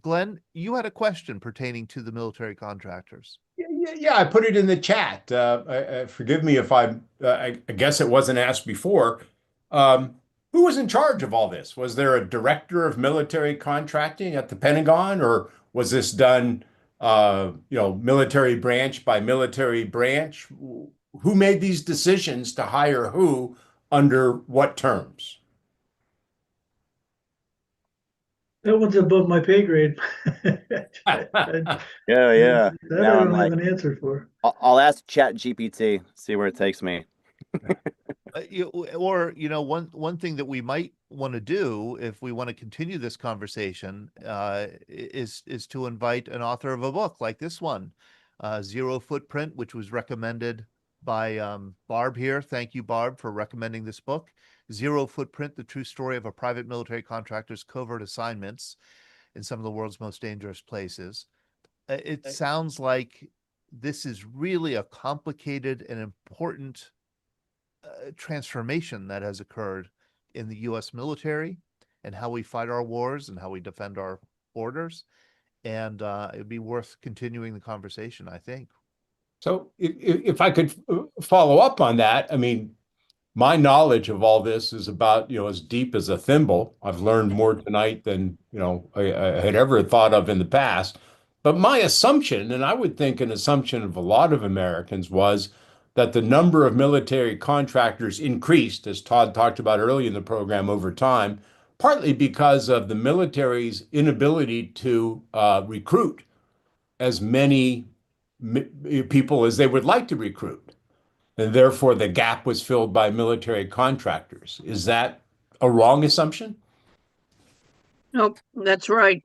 Glenn, you had a question pertaining to the military contractors. Yeah, I put it in the chat. Forgive me if I guess it wasn't asked before. Who was in charge of all this? Was there a director of military contracting at the Pentagon, or was this done, military branch by military branch? Who made these decisions to hire who under what terms? That one's above my pay grade. Yeah. That I don't have an answer for. I'll ask Chat GPT, see where it takes me. One thing that we might want to do if we want to continue this conversation is to invite an author of a book like this one, Zero Footprint, which was recommended by Barb here. Thank you, Barb, for recommending this book. Zero Footprint, the true story of a private military contractor's covert assignments in some of the world's most dangerous places. It sounds like this is really a complicated and important transformation that has occurred in the U.S. military and how we fight our wars and how we defend our borders. and it'd be worth continuing the conversation, I think. So if I could follow up on that, I mean, my knowledge of all this is about, as deep as a thimble. I've learned more tonight than, I had ever thought of in the past. But my assumption, and I would think an assumption of a lot of Americans, was that the number of military contractors increased, as Todd talked about early in the program, over time, partly because of the military's inability to recruit as many people as they would like to recruit. And therefore, the gap was filled by military contractors. Is that a wrong assumption? Nope, that's right.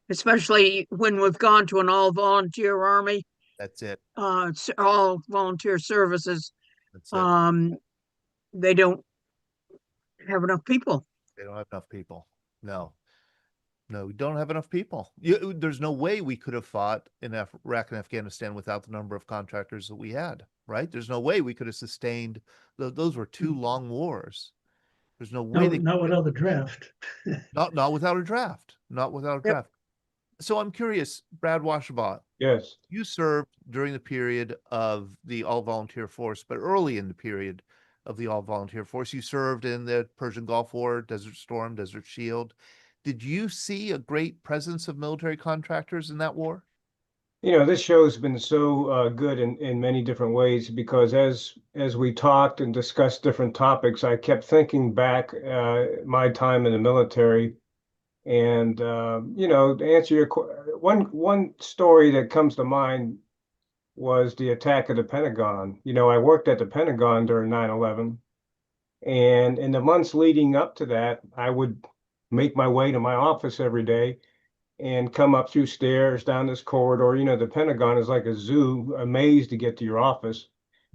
Especially when we've gone to an all-volunteer army, That's it. all volunteer services. That's it. They don't have enough people. They don't have enough people. No. No, we don't have enough people. There's no way we could have fought in Iraq and Afghanistan without the number of contractors that we had, right? There's no way we could have sustained. Those were two long wars. There's no way not without the draft. not without a draft. Not without a draft. So I'm curious, Brad Washabaugh. Yes. You served during the period of the all-volunteer force, but early in the period of the all-volunteer force, you served in the Persian Gulf War, Desert Storm, Desert Shield. Did you see a great presence of military contractors in that war? This show has been so good in many different ways, because as we talked and discussed different topics, I kept thinking back my time in the military, and to answer your one story that comes to mind was the attack of the Pentagon. I worked at the Pentagon during 9/11, and in the months leading up to that, I would make my way to my office every day and come up through stairs down this corridor. The Pentagon is like a zoo, a maze to get to your office.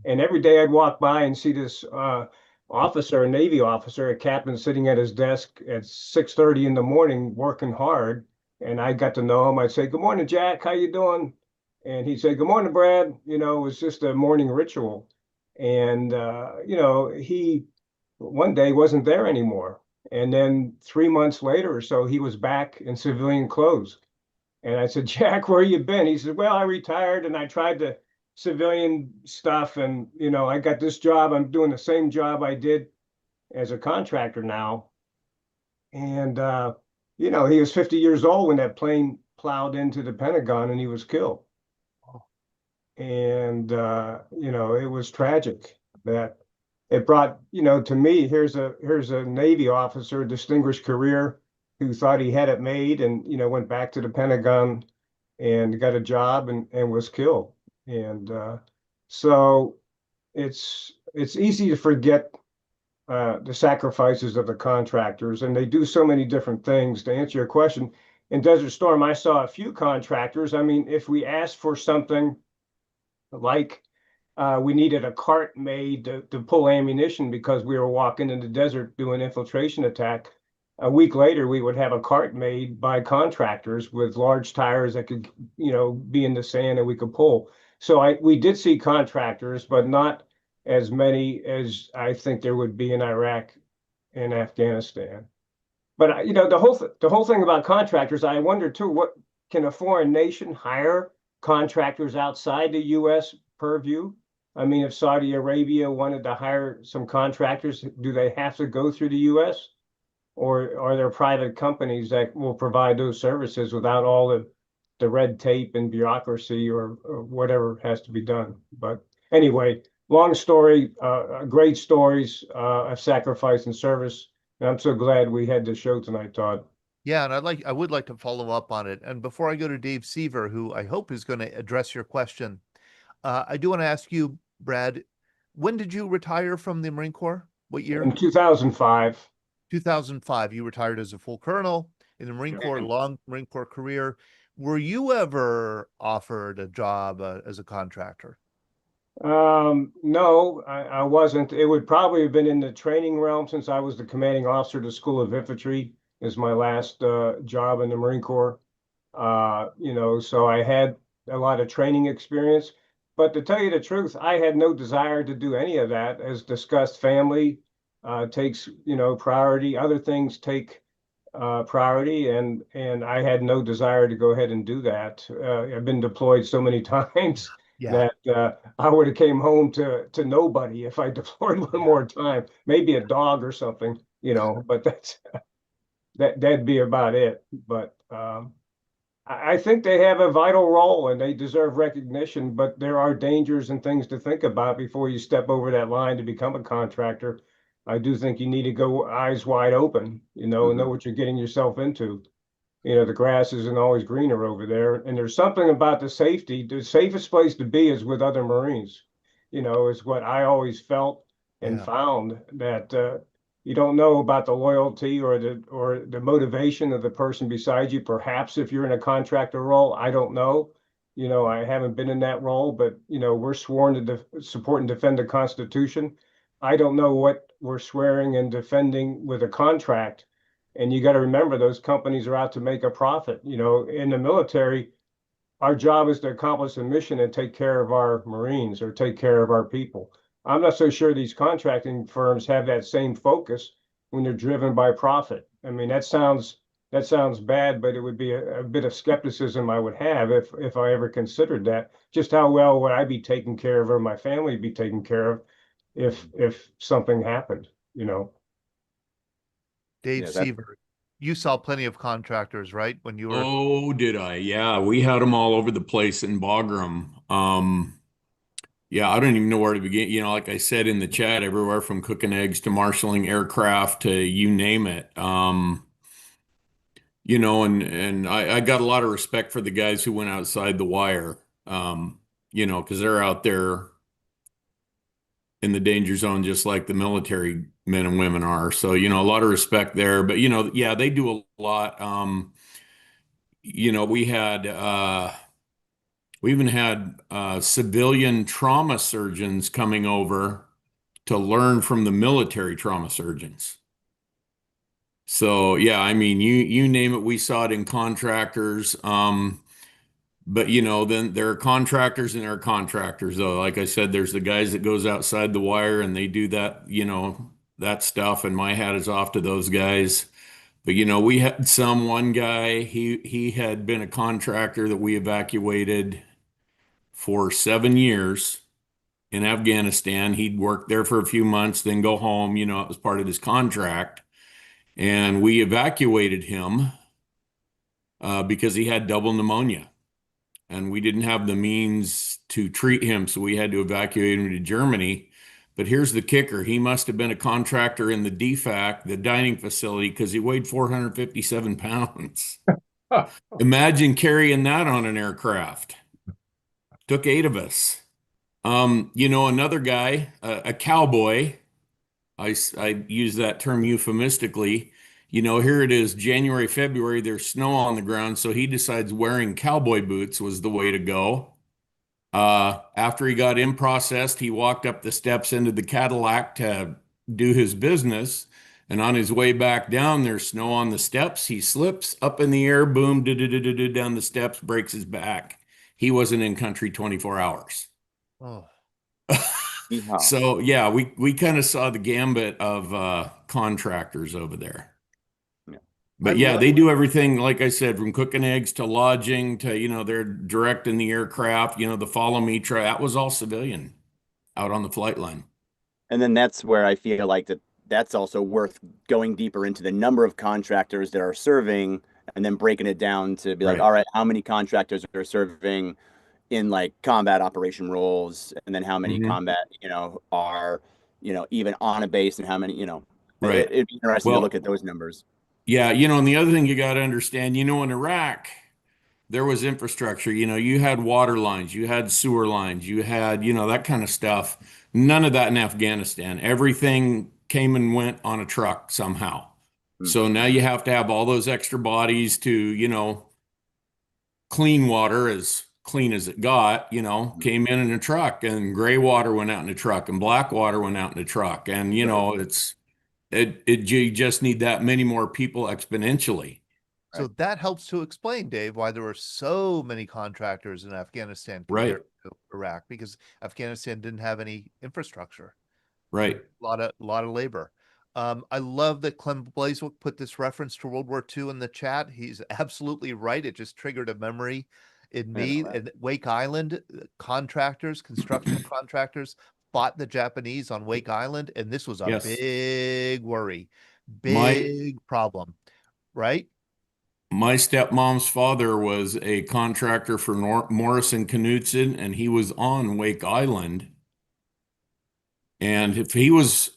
And every day I'd walk by and see this officer, a Navy officer, a captain, sitting at his desk at 6:30 in the morning working hard. And I got to know him. I'd say, "Good morning, Jack. How you doing?" And he'd say, "Good morning, Brad." It was just a morning ritual. And, he one day wasn't there anymore. And then 3 months later or so, he was back in civilian clothes. And I said, "Jack, where you been?" He said, "Well, I retired and I tried the civilian stuff. And, I got this job. I'm doing the same job I did as a contractor now." And, he was 50 years old when that plane plowed into the Pentagon and he was killed. And, it was tragic that it brought, to me, here's a Navy officer, distinguished career, who thought he had it made and, went back to the Pentagon and got a job and was killed. And so it's easy to forget the sacrifices of the contractors, and they do so many different things. To answer your question, in Desert Storm, I saw a few contractors. I mean, if we asked for something like we needed a cart made to pull ammunition because we were walking in the desert doing infiltration attack, a week later we would have a cart made by contractors with large tires that could, be in the sand and we could pull. So we did see contractors, but not as many as I think there would be in Iraq and Afghanistan. But the whole thing about contractors, I wonder too, what can a foreign nation hire contractors outside the U.S. purview? I mean, if Saudi Arabia wanted to hire some contractors, do they have to go through the U.S.? Or are there private companies that will provide those services without all the red tape and bureaucracy or whatever has to be done? But anyway, long story, great stories of sacrifice and service. And I'm so glad we had this show tonight, Todd. Yeah, and I would like to follow up on it. And before I go to Dave Seaver, who I hope is going to address your question, I do want to ask you, Brad, when did you retire from the Marine Corps? What year? In 2005. 2005. You retired as a full colonel in the Marine Corps, long Marine Corps career. Were you ever offered a job as a contractor? No, I wasn't. It would probably have been in the training realm, since I was the commanding officer of the School of Infantry is my last job in the Marine Corps. So I had a lot of training experience. But to tell you the truth, I had no desire to do any of that. As discussed, family takes, priority. Other things take priority, and I had no desire to go ahead and do that. I've been deployed so many times Yeah. that I would have came home to nobody if I deployed one more time, maybe a dog or something, but that'd be about it. But I think they have a vital role and they deserve recognition, but there are dangers and things to think about before you step over that line to become a contractor. I do think you need to go eyes wide open, and know what you're getting yourself into. The grass isn't always greener over there. And there's something about the safety. The safest place to be is with other Marines, is what I always felt and found that you don't know about the loyalty or the motivation of the person beside you. Perhaps if you're in a contractor role, I don't know. I haven't been in that role, but we're sworn to support and defend the Constitution. I don't know what we're swearing and defending with a contract. And you got to remember, those companies are out to make a profit. In the military, our job is to accomplish a mission and take care of our Marines or take care of our people. I'm not so sure these contracting firms have that same focus when they're driven by profit. I mean, that sounds bad, but it would be a bit of skepticism I would have if I ever considered that. Just how well would I be taken care of, or my family be taken care of, if something happened? Dave Yeah, Seaver, you saw plenty of contractors, right? When you were Oh, did I? Yeah, we had them all over the place in Bagram. Yeah, I don't even know where to begin. Like I said in the chat, everywhere from cooking eggs to marshaling aircraft to you name it. And I got a lot of respect for the guys who went outside the wire. Because they're out there in the danger zone just like the military men and women are. So, a lot of respect there. But, yeah, they do a lot. We even had civilian trauma surgeons coming over to learn from the military trauma surgeons. So, yeah, I mean, you name it, we saw it in contractors. But then there are contractors and there are contractors, though. Like I said, there's the guys that goes outside the wire and they do that, that stuff. And my hat is off to those guys. But we had one guy, he had been a contractor that we evacuated for 7 years in Afghanistan. He'd work there for a few months, then go home. It was part of his contract. And we evacuated him because he had double pneumonia. And we didn't have the means to treat him, so we had to evacuate him to Germany. But here's the kicker. He must have been a contractor in the DFAC, the dining facility, because he weighed 457 pounds. Imagine carrying that on an aircraft. Took 8 of us. Another guy, a cowboy, I use that term euphemistically. Here it is, January, February, there's snow on the ground, so he decides wearing cowboy boots was the way to go. After he got in processed, he walked up the steps into the Cadillac to do his business. And on his way back down, there's snow on the steps. He slips up in the air, boom, down the steps, breaks his back. He wasn't in country 24 hours. Oh. So yeah, we kind of saw the gambit of contractors over there. Yeah. But yeah, they do everything, like I said, from cooking eggs to lodging to, they're directing the aircraft, the follow me that was all civilian out on the flight line. And then that's where I feel like that's also worth going deeper into the number of contractors that are serving and then breaking it down to be like, all right, how many contractors are serving in like combat operation roles, and then how many combat, are, even on a base, and how many, Right. It'd be interesting to look at those numbers. Yeah. And the other thing you got to understand, in Iraq, there was infrastructure, you had water lines, you had sewer lines, you had, that kind of stuff. None of that in Afghanistan. Everything came and went on a truck somehow. So now you have to have all those extra bodies to, clean water, as clean as it got, came in a truck, and gray water went out in a truck, and black water went out in a truck. And, you just need that many more people exponentially. So that helps to explain, Dave, why there were so many contractors in Afghanistan compared to Iraq, because Afghanistan didn't have any infrastructure. Right. A lot of labor. I love that Clem Blazewick put this reference to World War II in the chat. He's absolutely right. It just triggered a memory in me. And Wake Island contractors, construction contractors fought the Japanese on Wake Island, and this was a big worry, big problem, right? My stepmom's father was a contractor for Morrison Knudsen, and he was on Wake Island. And if he was,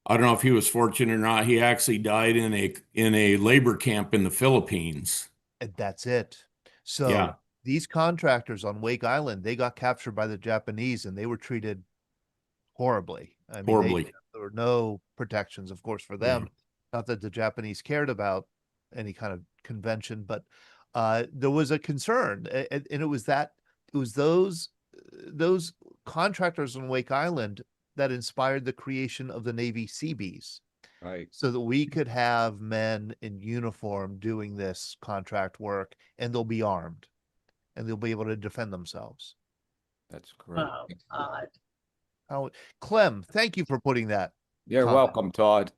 I don't know if he was fortunate or not, he actually died in a labor camp in the Philippines. And that's it. So these contractors on Wake Island, they got captured by the Japanese, and they were treated horribly. I mean, there were no protections, of course, for them. Not that the Japanese cared about any kind of convention, but there was a concern, and it was those contractors on Wake Island that inspired the creation of the Navy Seabees, right? So that we could have men in uniform doing this contract work, and they'll be armed, and they'll be able to defend themselves. That's great. Oh, God. Clem, thank you for putting that. You're welcome, Todd.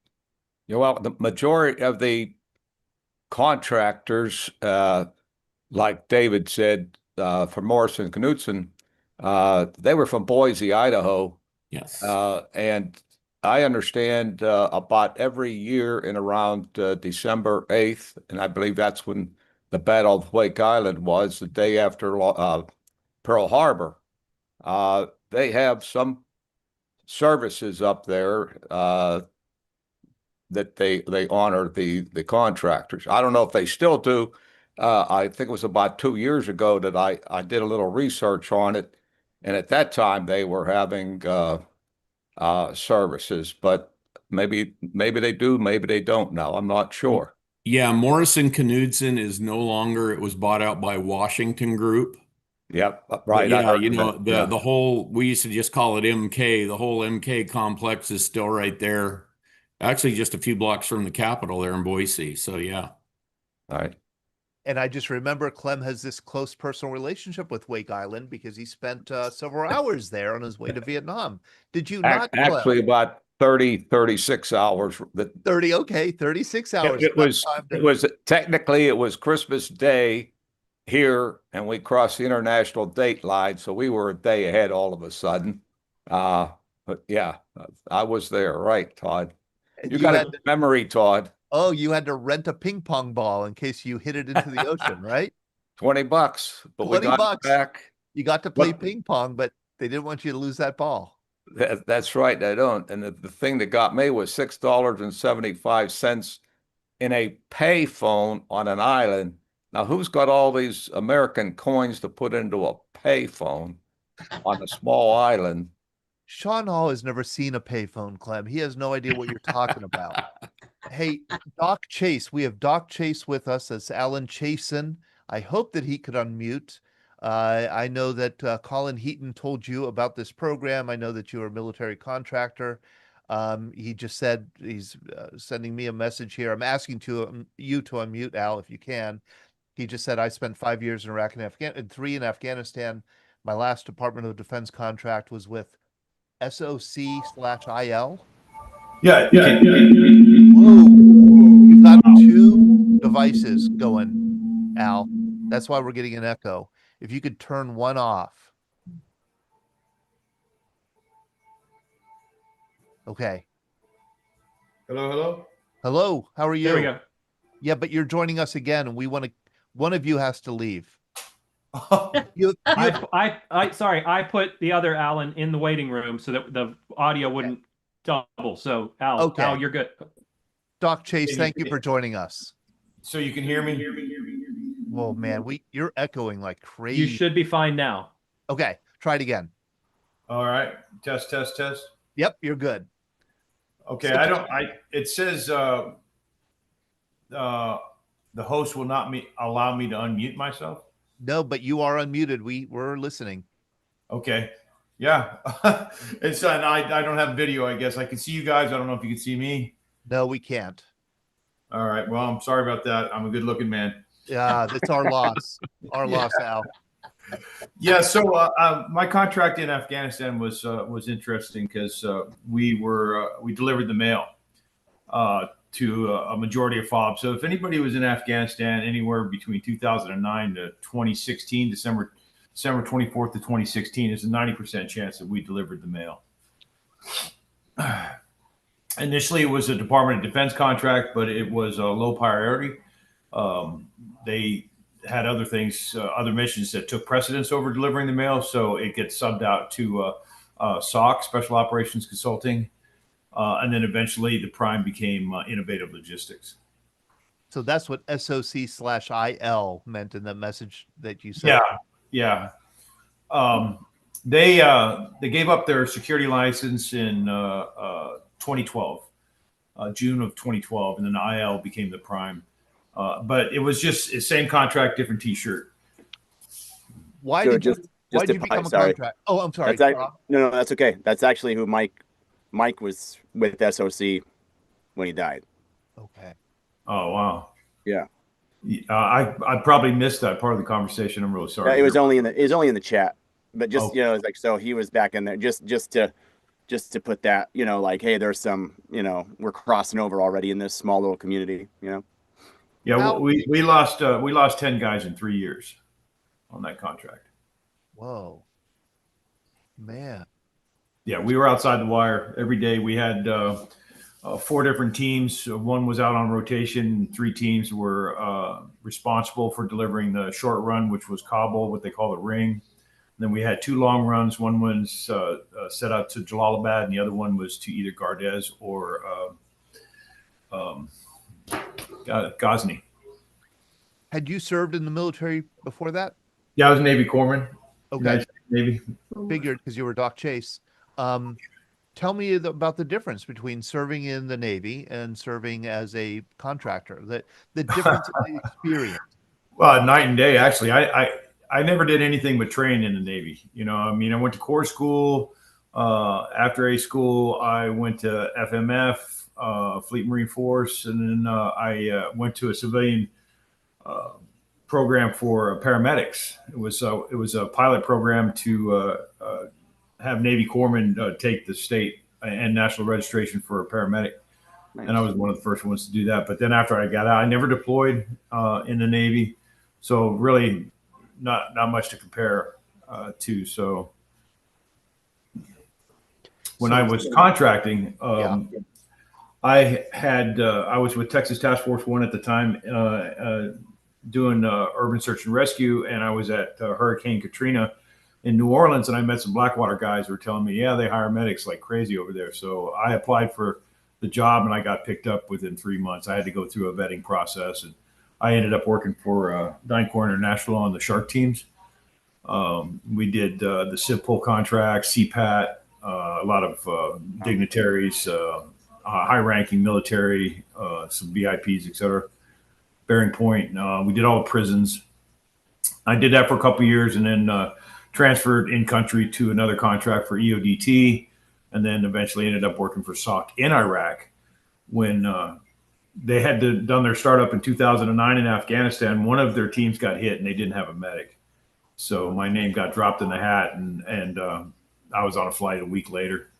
You're welcome. The majority of the contractors, like David said, for Morrison Knudsen, they were from Boise, Idaho. Yes. And I understand about every year in around December 8th, and I believe that's when the Battle of Wake Island was, the day after Pearl Harbor. They have some services up there that they honor the contractors. I don't know if they still do. I think it was about 2 years ago that I did a little research on it, and at that time they were having services, but maybe they do, maybe they don't now. I'm not sure. Yeah, Morrison Knudsen is no longer. It was bought out by Washington Group. Yep, right. But yeah, the whole, we used to just call it MK. The whole MK complex is still right there. Actually, just a few blocks from the Capitol there in Boise. So yeah. All right. And I just remember Clem has this close personal relationship with Wake Island because he spent several hours there on his way to Vietnam. Did you not, Clem? Actually, about 36 hours. 36 hours. It was technically, it was Christmas Day here, and we crossed the international date line, so we were a day ahead all of a sudden. But yeah, I was there, right, Todd? You got a good memory, Todd. Oh, you had to rent a ping pong ball in case you hit it into the ocean, right? $20, but we got it back. You got to play ping pong, but they didn't want you to lose that ball. That's right, they don't. And the thing that got me was $6.75 in a pay phone on an island. Now, who's got all these American coins to put into a pay phone on a small island? Sean Hall has never seen a payphone, Clem. He has no idea what you're talking about. Hey, Doc Chase, we have Doc Chase with us. That's Alan Chasen. I hope that he could unmute. I know that Colin Heaton told you about this program. I know that you're a military contractor. He just said he's sending me a message here. I'm asking you to unmute, Al, if you can. He just said, I spent 5 years in Iraq and 3 in Afghanistan. My last Department of Defense contract was with SOC/IL. Yeah. Whoa. You've got 2 devices going, Al. That's why we're getting an echo. If you could turn one off. Okay. Hello. Hello. How are you? There we go. Yeah, but you're joining us again, and one of you has to leave. I put the other Alan in the waiting room so that the audio wouldn't double. So Al, you're good. Doc Chase, thank you for joining us. So you can hear me? Whoa, man, you're echoing like crazy. You should be fine now. Okay, try it again. All right. Test. Yep, you're good. Okay, it says the host will not allow me to unmute myself. No, but you are unmuted. We're listening. Okay. Yeah. And I don't have video, I guess. I can see you guys. I don't know if you can see me. No, we can't. All right. Well, I'm sorry about that. I'm a good looking man. Yeah, that's our loss. Our loss, Al. Yeah. So my contract in Afghanistan was interesting because we delivered the mail. to a majority of FOB. So if anybody was in Afghanistan anywhere between 2009 to 2016, December 24th to 2016, there's a 90% chance that we delivered the mail. Initially, it was a Department of Defense contract, but it was a low priority. They had other things, other missions that took precedence over delivering the mail. So it gets subbed out to SOC, Special Operations Consulting. And then eventually the prime became Innovative Logistics. So that's what SOC/IL meant in the message that you said. Yeah. They gave up their security license in 2012, June of 2012, and then IL became the prime. But it was just the same contract, different T-shirt. Why So did just you become a contractor? Oh, I'm sorry. No, that's okay. That's actually who Mike was with SOC when he died. Okay. Oh, wow. Yeah. I probably missed that part of the conversation. I'm really sorry. Yeah, it was only in the chat, but just it's like, so he was back in there just to put that, like, hey, there's some, we're crossing over already in this small little community, Yeah, we lost 10 guys in 3 years on that contract. Whoa, man. Yeah, we were outside the wire every day. We had 4 different teams. One was out on rotation. 3 teams were responsible for delivering the short run, which was Kabul, what they call the ring. And then we had 2 long runs. One was set out to Jalalabad, and the other one was to either Gardez or Ghazni. Had you served in the military before that? Yeah, I was a Navy corpsman. Okay. Navy. Figured, because you were Doc Chase. Tell me about the difference between serving in the Navy and serving as a contractor. The difference in the experience. Well, night and day. Actually, I never did anything but train in the Navy. I went to Corps school. After A school, I went to FMF, Fleet Marine Force, and then I went to a civilian program for paramedics. It was a pilot program to have Navy corpsmen take the state and national registration for a paramedic. Nice. And I was one of the first ones to do that. But then after I got out, I never deployed in the Navy. So really not much to compare to. So when I was contracting, I was with Texas Task Force 1 at the time doing urban search and rescue. And I was at Hurricane Katrina in New Orleans, and I met some Blackwater guys who were telling me, yeah, they hire medics like crazy over there. So I applied for the job, and I got picked up within 3 months. I had to go through a vetting process, and I ended up working for 9 Corps International on the shark teams. We did the CivPol contract, CPAT, a lot of dignitaries, high-ranking military, some VIPs, et cetera. Bearing Point. We did all the prisons. I did that for a couple of years, and then transferred in country to another contract for EODT, and then eventually ended up working for SOC in Iraq. When they had done their startup in 2009 in Afghanistan, one of their teams got hit and they didn't have a medic. So my name got dropped in the hat, and I was on a flight a week later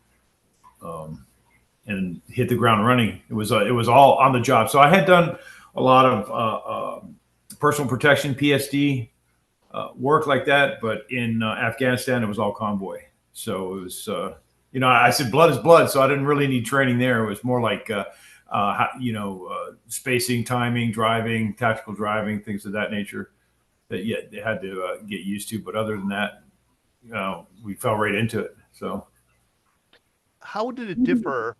and hit the ground running. It was all on the job. So I had done a lot of personal protection, PSD, work like that, but in Afghanistan it was all convoy. So it was I said blood is blood, so I didn't really need training there. It was more like spacing, timing, driving, tactical driving, things of that nature that they had to get used to. But other than that, we fell right into it. So how did it differ?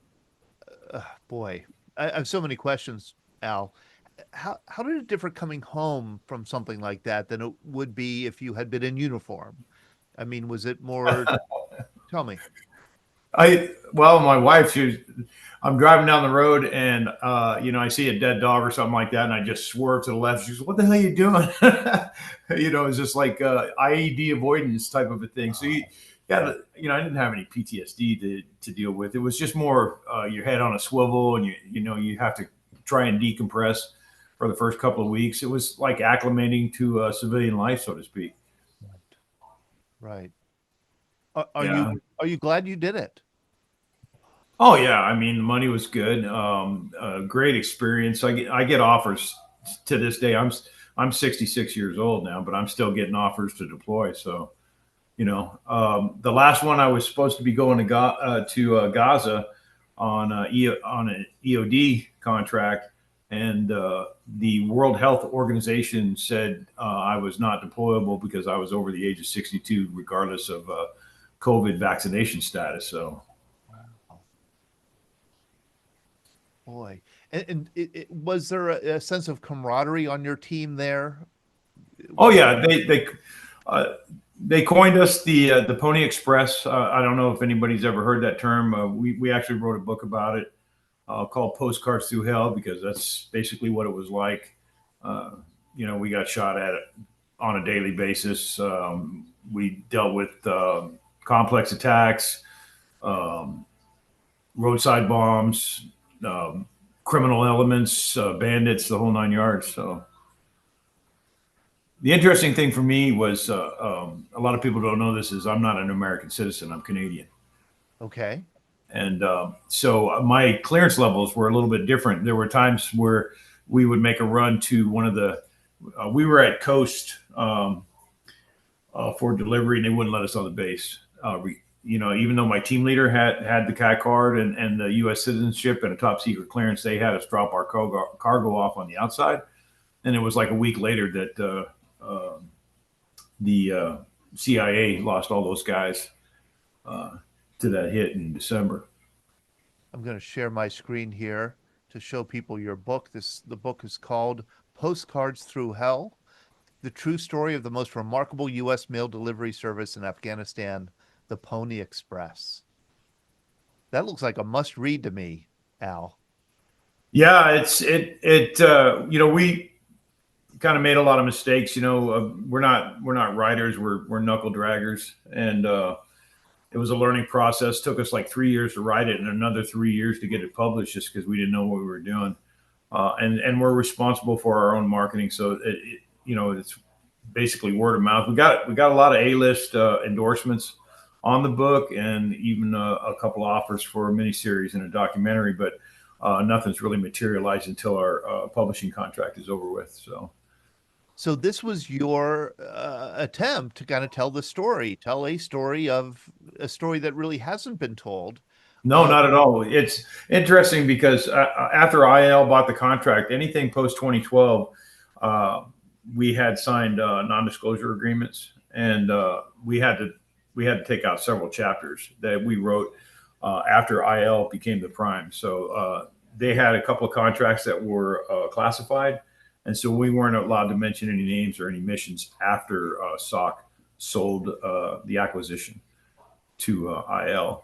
Boy, I have so many questions, Al. How did it differ coming home from something like that than it would be if you had been in uniform? I mean, was it more? Tell me. My wife, I'm driving down the road and I see a dead dog or something like that, and I just swerve to the left. She goes, "What the hell are you doing?" It's just like IED avoidance type of a thing. So I didn't have any PTSD to deal with. It was just more your head on a swivel, and you have to try and decompress for the first couple of weeks. It was like acclimating to civilian life, so to speak. Right. Are you glad you did it? Oh yeah, I mean the money was good. Great experience. I get offers to this day. I'm 66 years old now, but I'm still getting offers to deploy. So the last one I was supposed to be going to Gaza on on an EOD contract, and the World Health Organization said I was not deployable because I was over the age of 62, regardless of COVID vaccination status. So. Boy, and was there a sense of camaraderie on your team there? Oh yeah, they coined us the Pony Express. I don't know if anybody's ever heard that term. We actually wrote a book about it called Postcards Through Hell, because that's basically what it was like. We got shot at on a daily basis. We dealt with complex attacks, roadside bombs, criminal elements, bandits, the whole 9 yards. So the interesting thing for me was a lot of people don't know this, is I'm not an American citizen. I'm Canadian. Okay. And so my clearance levels were a little bit different. There were times where we would make a run to one of the, we were at Coast for delivery, and they wouldn't let us on the base. Even though my team leader had the CAT card and the U.S. citizenship and a top secret clearance, they had us drop our cargo off on the outside. And it was like a week later that the CIA lost all those guys to that hit in December. I'm going to share my screen here to show people your book. The book is called Postcards Through Hell: The True Story of the Most Remarkable U.S. Mail Delivery Service in Afghanistan, the Pony Express. That looks like a must-read to me, Al. Yeah, we kind of made a lot of mistakes. We're not writers. We're knuckle draggers, and it was a learning process. Took us like 3 years to write it and another 3 years to get it published, just because we didn't know what we were doing. And we're responsible for our own marketing. So it's basically word of mouth. We got a lot of A-list endorsements on the book, and even a couple offers for a miniseries and a documentary, but nothing's really materialized until our publishing contract is over with. So this was your attempt to kind of tell a story that really hasn't been told. No, not at all. It's interesting because after IL bought the contract, anything post 2012, we had signed non-disclosure agreements, and we had to take out several chapters that we wrote after IL became the prime. So they had a couple of contracts that were classified, and so we weren't allowed to mention any names or any missions after SOC sold the acquisition to IL.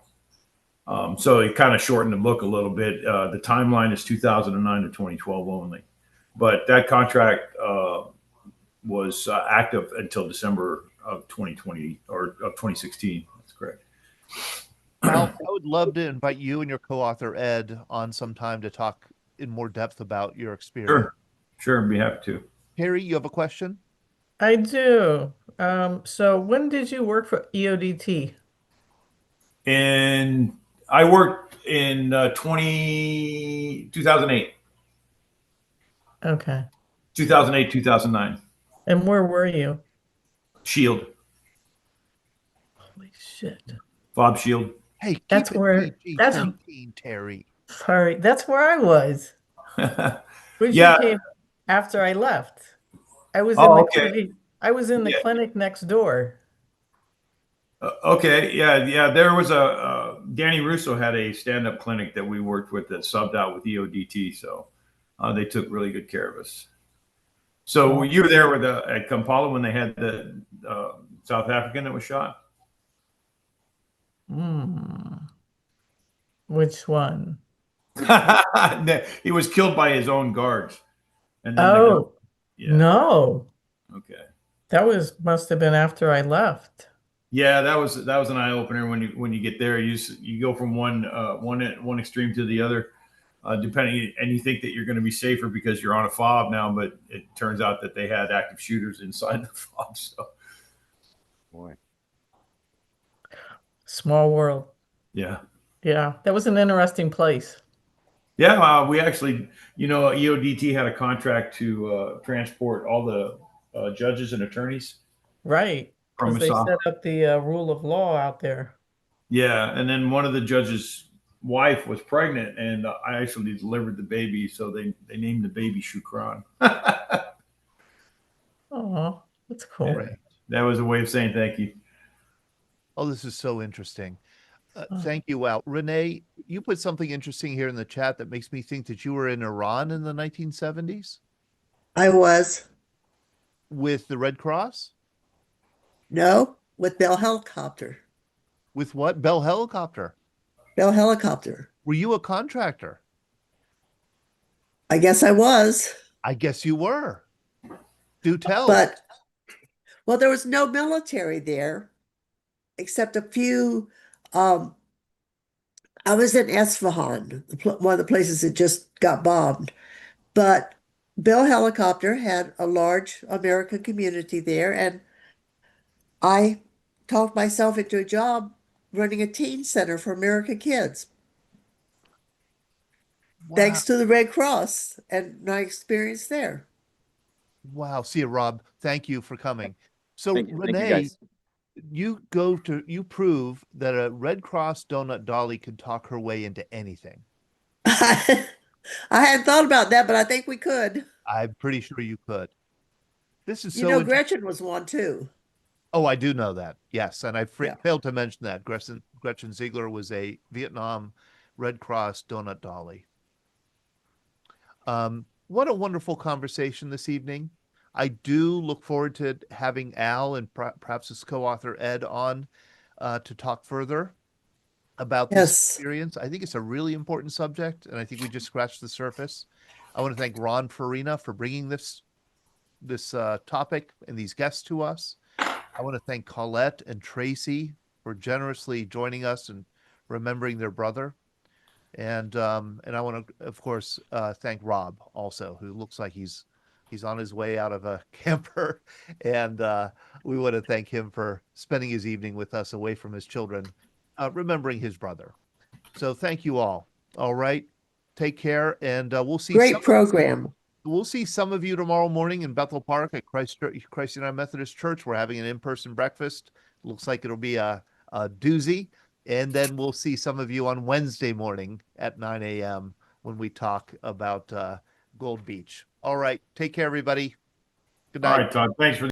So it kind of shortened the book a little bit. The timeline is 2009 to 2012 only, but that contract was active until December of 2020 or of 2016. That's correct. Al, I would love to invite you and your co-author Ed on sometime to talk in more depth about your experience. Sure, I'd be happy to. Harry, you have a question? I do. So when did you work for EODT? And I worked in 2008. Okay. 2008, 2009. And where were you? Shield. Holy shit. Bob Shield. Hey, that's where that's 13, Terry. Sorry, that's where I was. Which Yeah. you came after I left. I was okay. I was in the clinic next door. Okay, yeah. There was Danny Russo had a stand-up clinic that we worked with that subbed out with EODT, so they took really good care of us. So you were there with at Kampala when they had the South African that was shot? Which one? He was killed by his own guards. And then no. Okay. That must have been after I left. Yeah, that was an eye opener when you get there. You go from one extreme to the other, depending, and you think that you're going to be safer because you're on a fob now, but it turns out that they had active shooters inside the fob. So, boy, small world. Yeah. Yeah, that was an interesting place. Yeah, we actually, EODT had a contract to transport all the judges and attorneys Right, from because they Massage. set up the rule of law out there. Yeah, and then one of the judges' wife was pregnant, and I actually delivered the baby, so they named the baby Shukran. Oh, that's cool. Yeah, that was a way of saying thank you. Oh, this is so interesting. Oh. Thank you, Al. Renee, you put something interesting here in the chat that makes me think that you were in Iran in the 1970s I was. with the Red Cross? No, with Bell Helicopter. With what? Bell Helicopter. Bell Helicopter. Were you a contractor? I guess I was. I guess you were. Do tell. But, well, there was no military there except a few. I was in Esfahan, one of the places that just got bombed. But Bell Helicopter had a large American community there, and I talked myself into a job running a teen center for American kids. Wow. Thanks to the Red Cross and my experience there. Wow. See you, Rob. Thank you for coming. So, Thank you Renee, guys. you prove that a Red Cross donut dolly could talk her way into anything. I hadn't thought about that, but I think we could. I'm pretty sure you could. This is You so know, interesting. Gretchen was one too. Oh, I do know that. Yes. And I Yeah. failed to mention that. Gretchen Ziegler was a Vietnam Red Cross donut dolly. What a wonderful conversation this evening. I do look forward to having Al and perhaps his co-author Ed on to talk further about this experience. I think it's a really important subject, and I think we just scratched the surface. I want to thank Ron Farina for bringing this topic and these guests to us. I want to thank Colette and Tracy for generously joining us and remembering their brother. And I want to, of course, thank Rob also, who looks like he's on his way out of a camper, and we want to thank him for spending his evening with us away from his children, remembering his brother. So thank you all. All right, take care, and we'll see. Great program. We'll see some of you tomorrow morning in Bethel Park at Christ United Methodist Church. We're having an in-person breakfast. Looks like it'll be a doozy. And then we'll see some of you on Wednesday morning at 9 a.m. when we talk about Gold Beach. All right. Take care, everybody. Good night. All right, Todd. Thanks for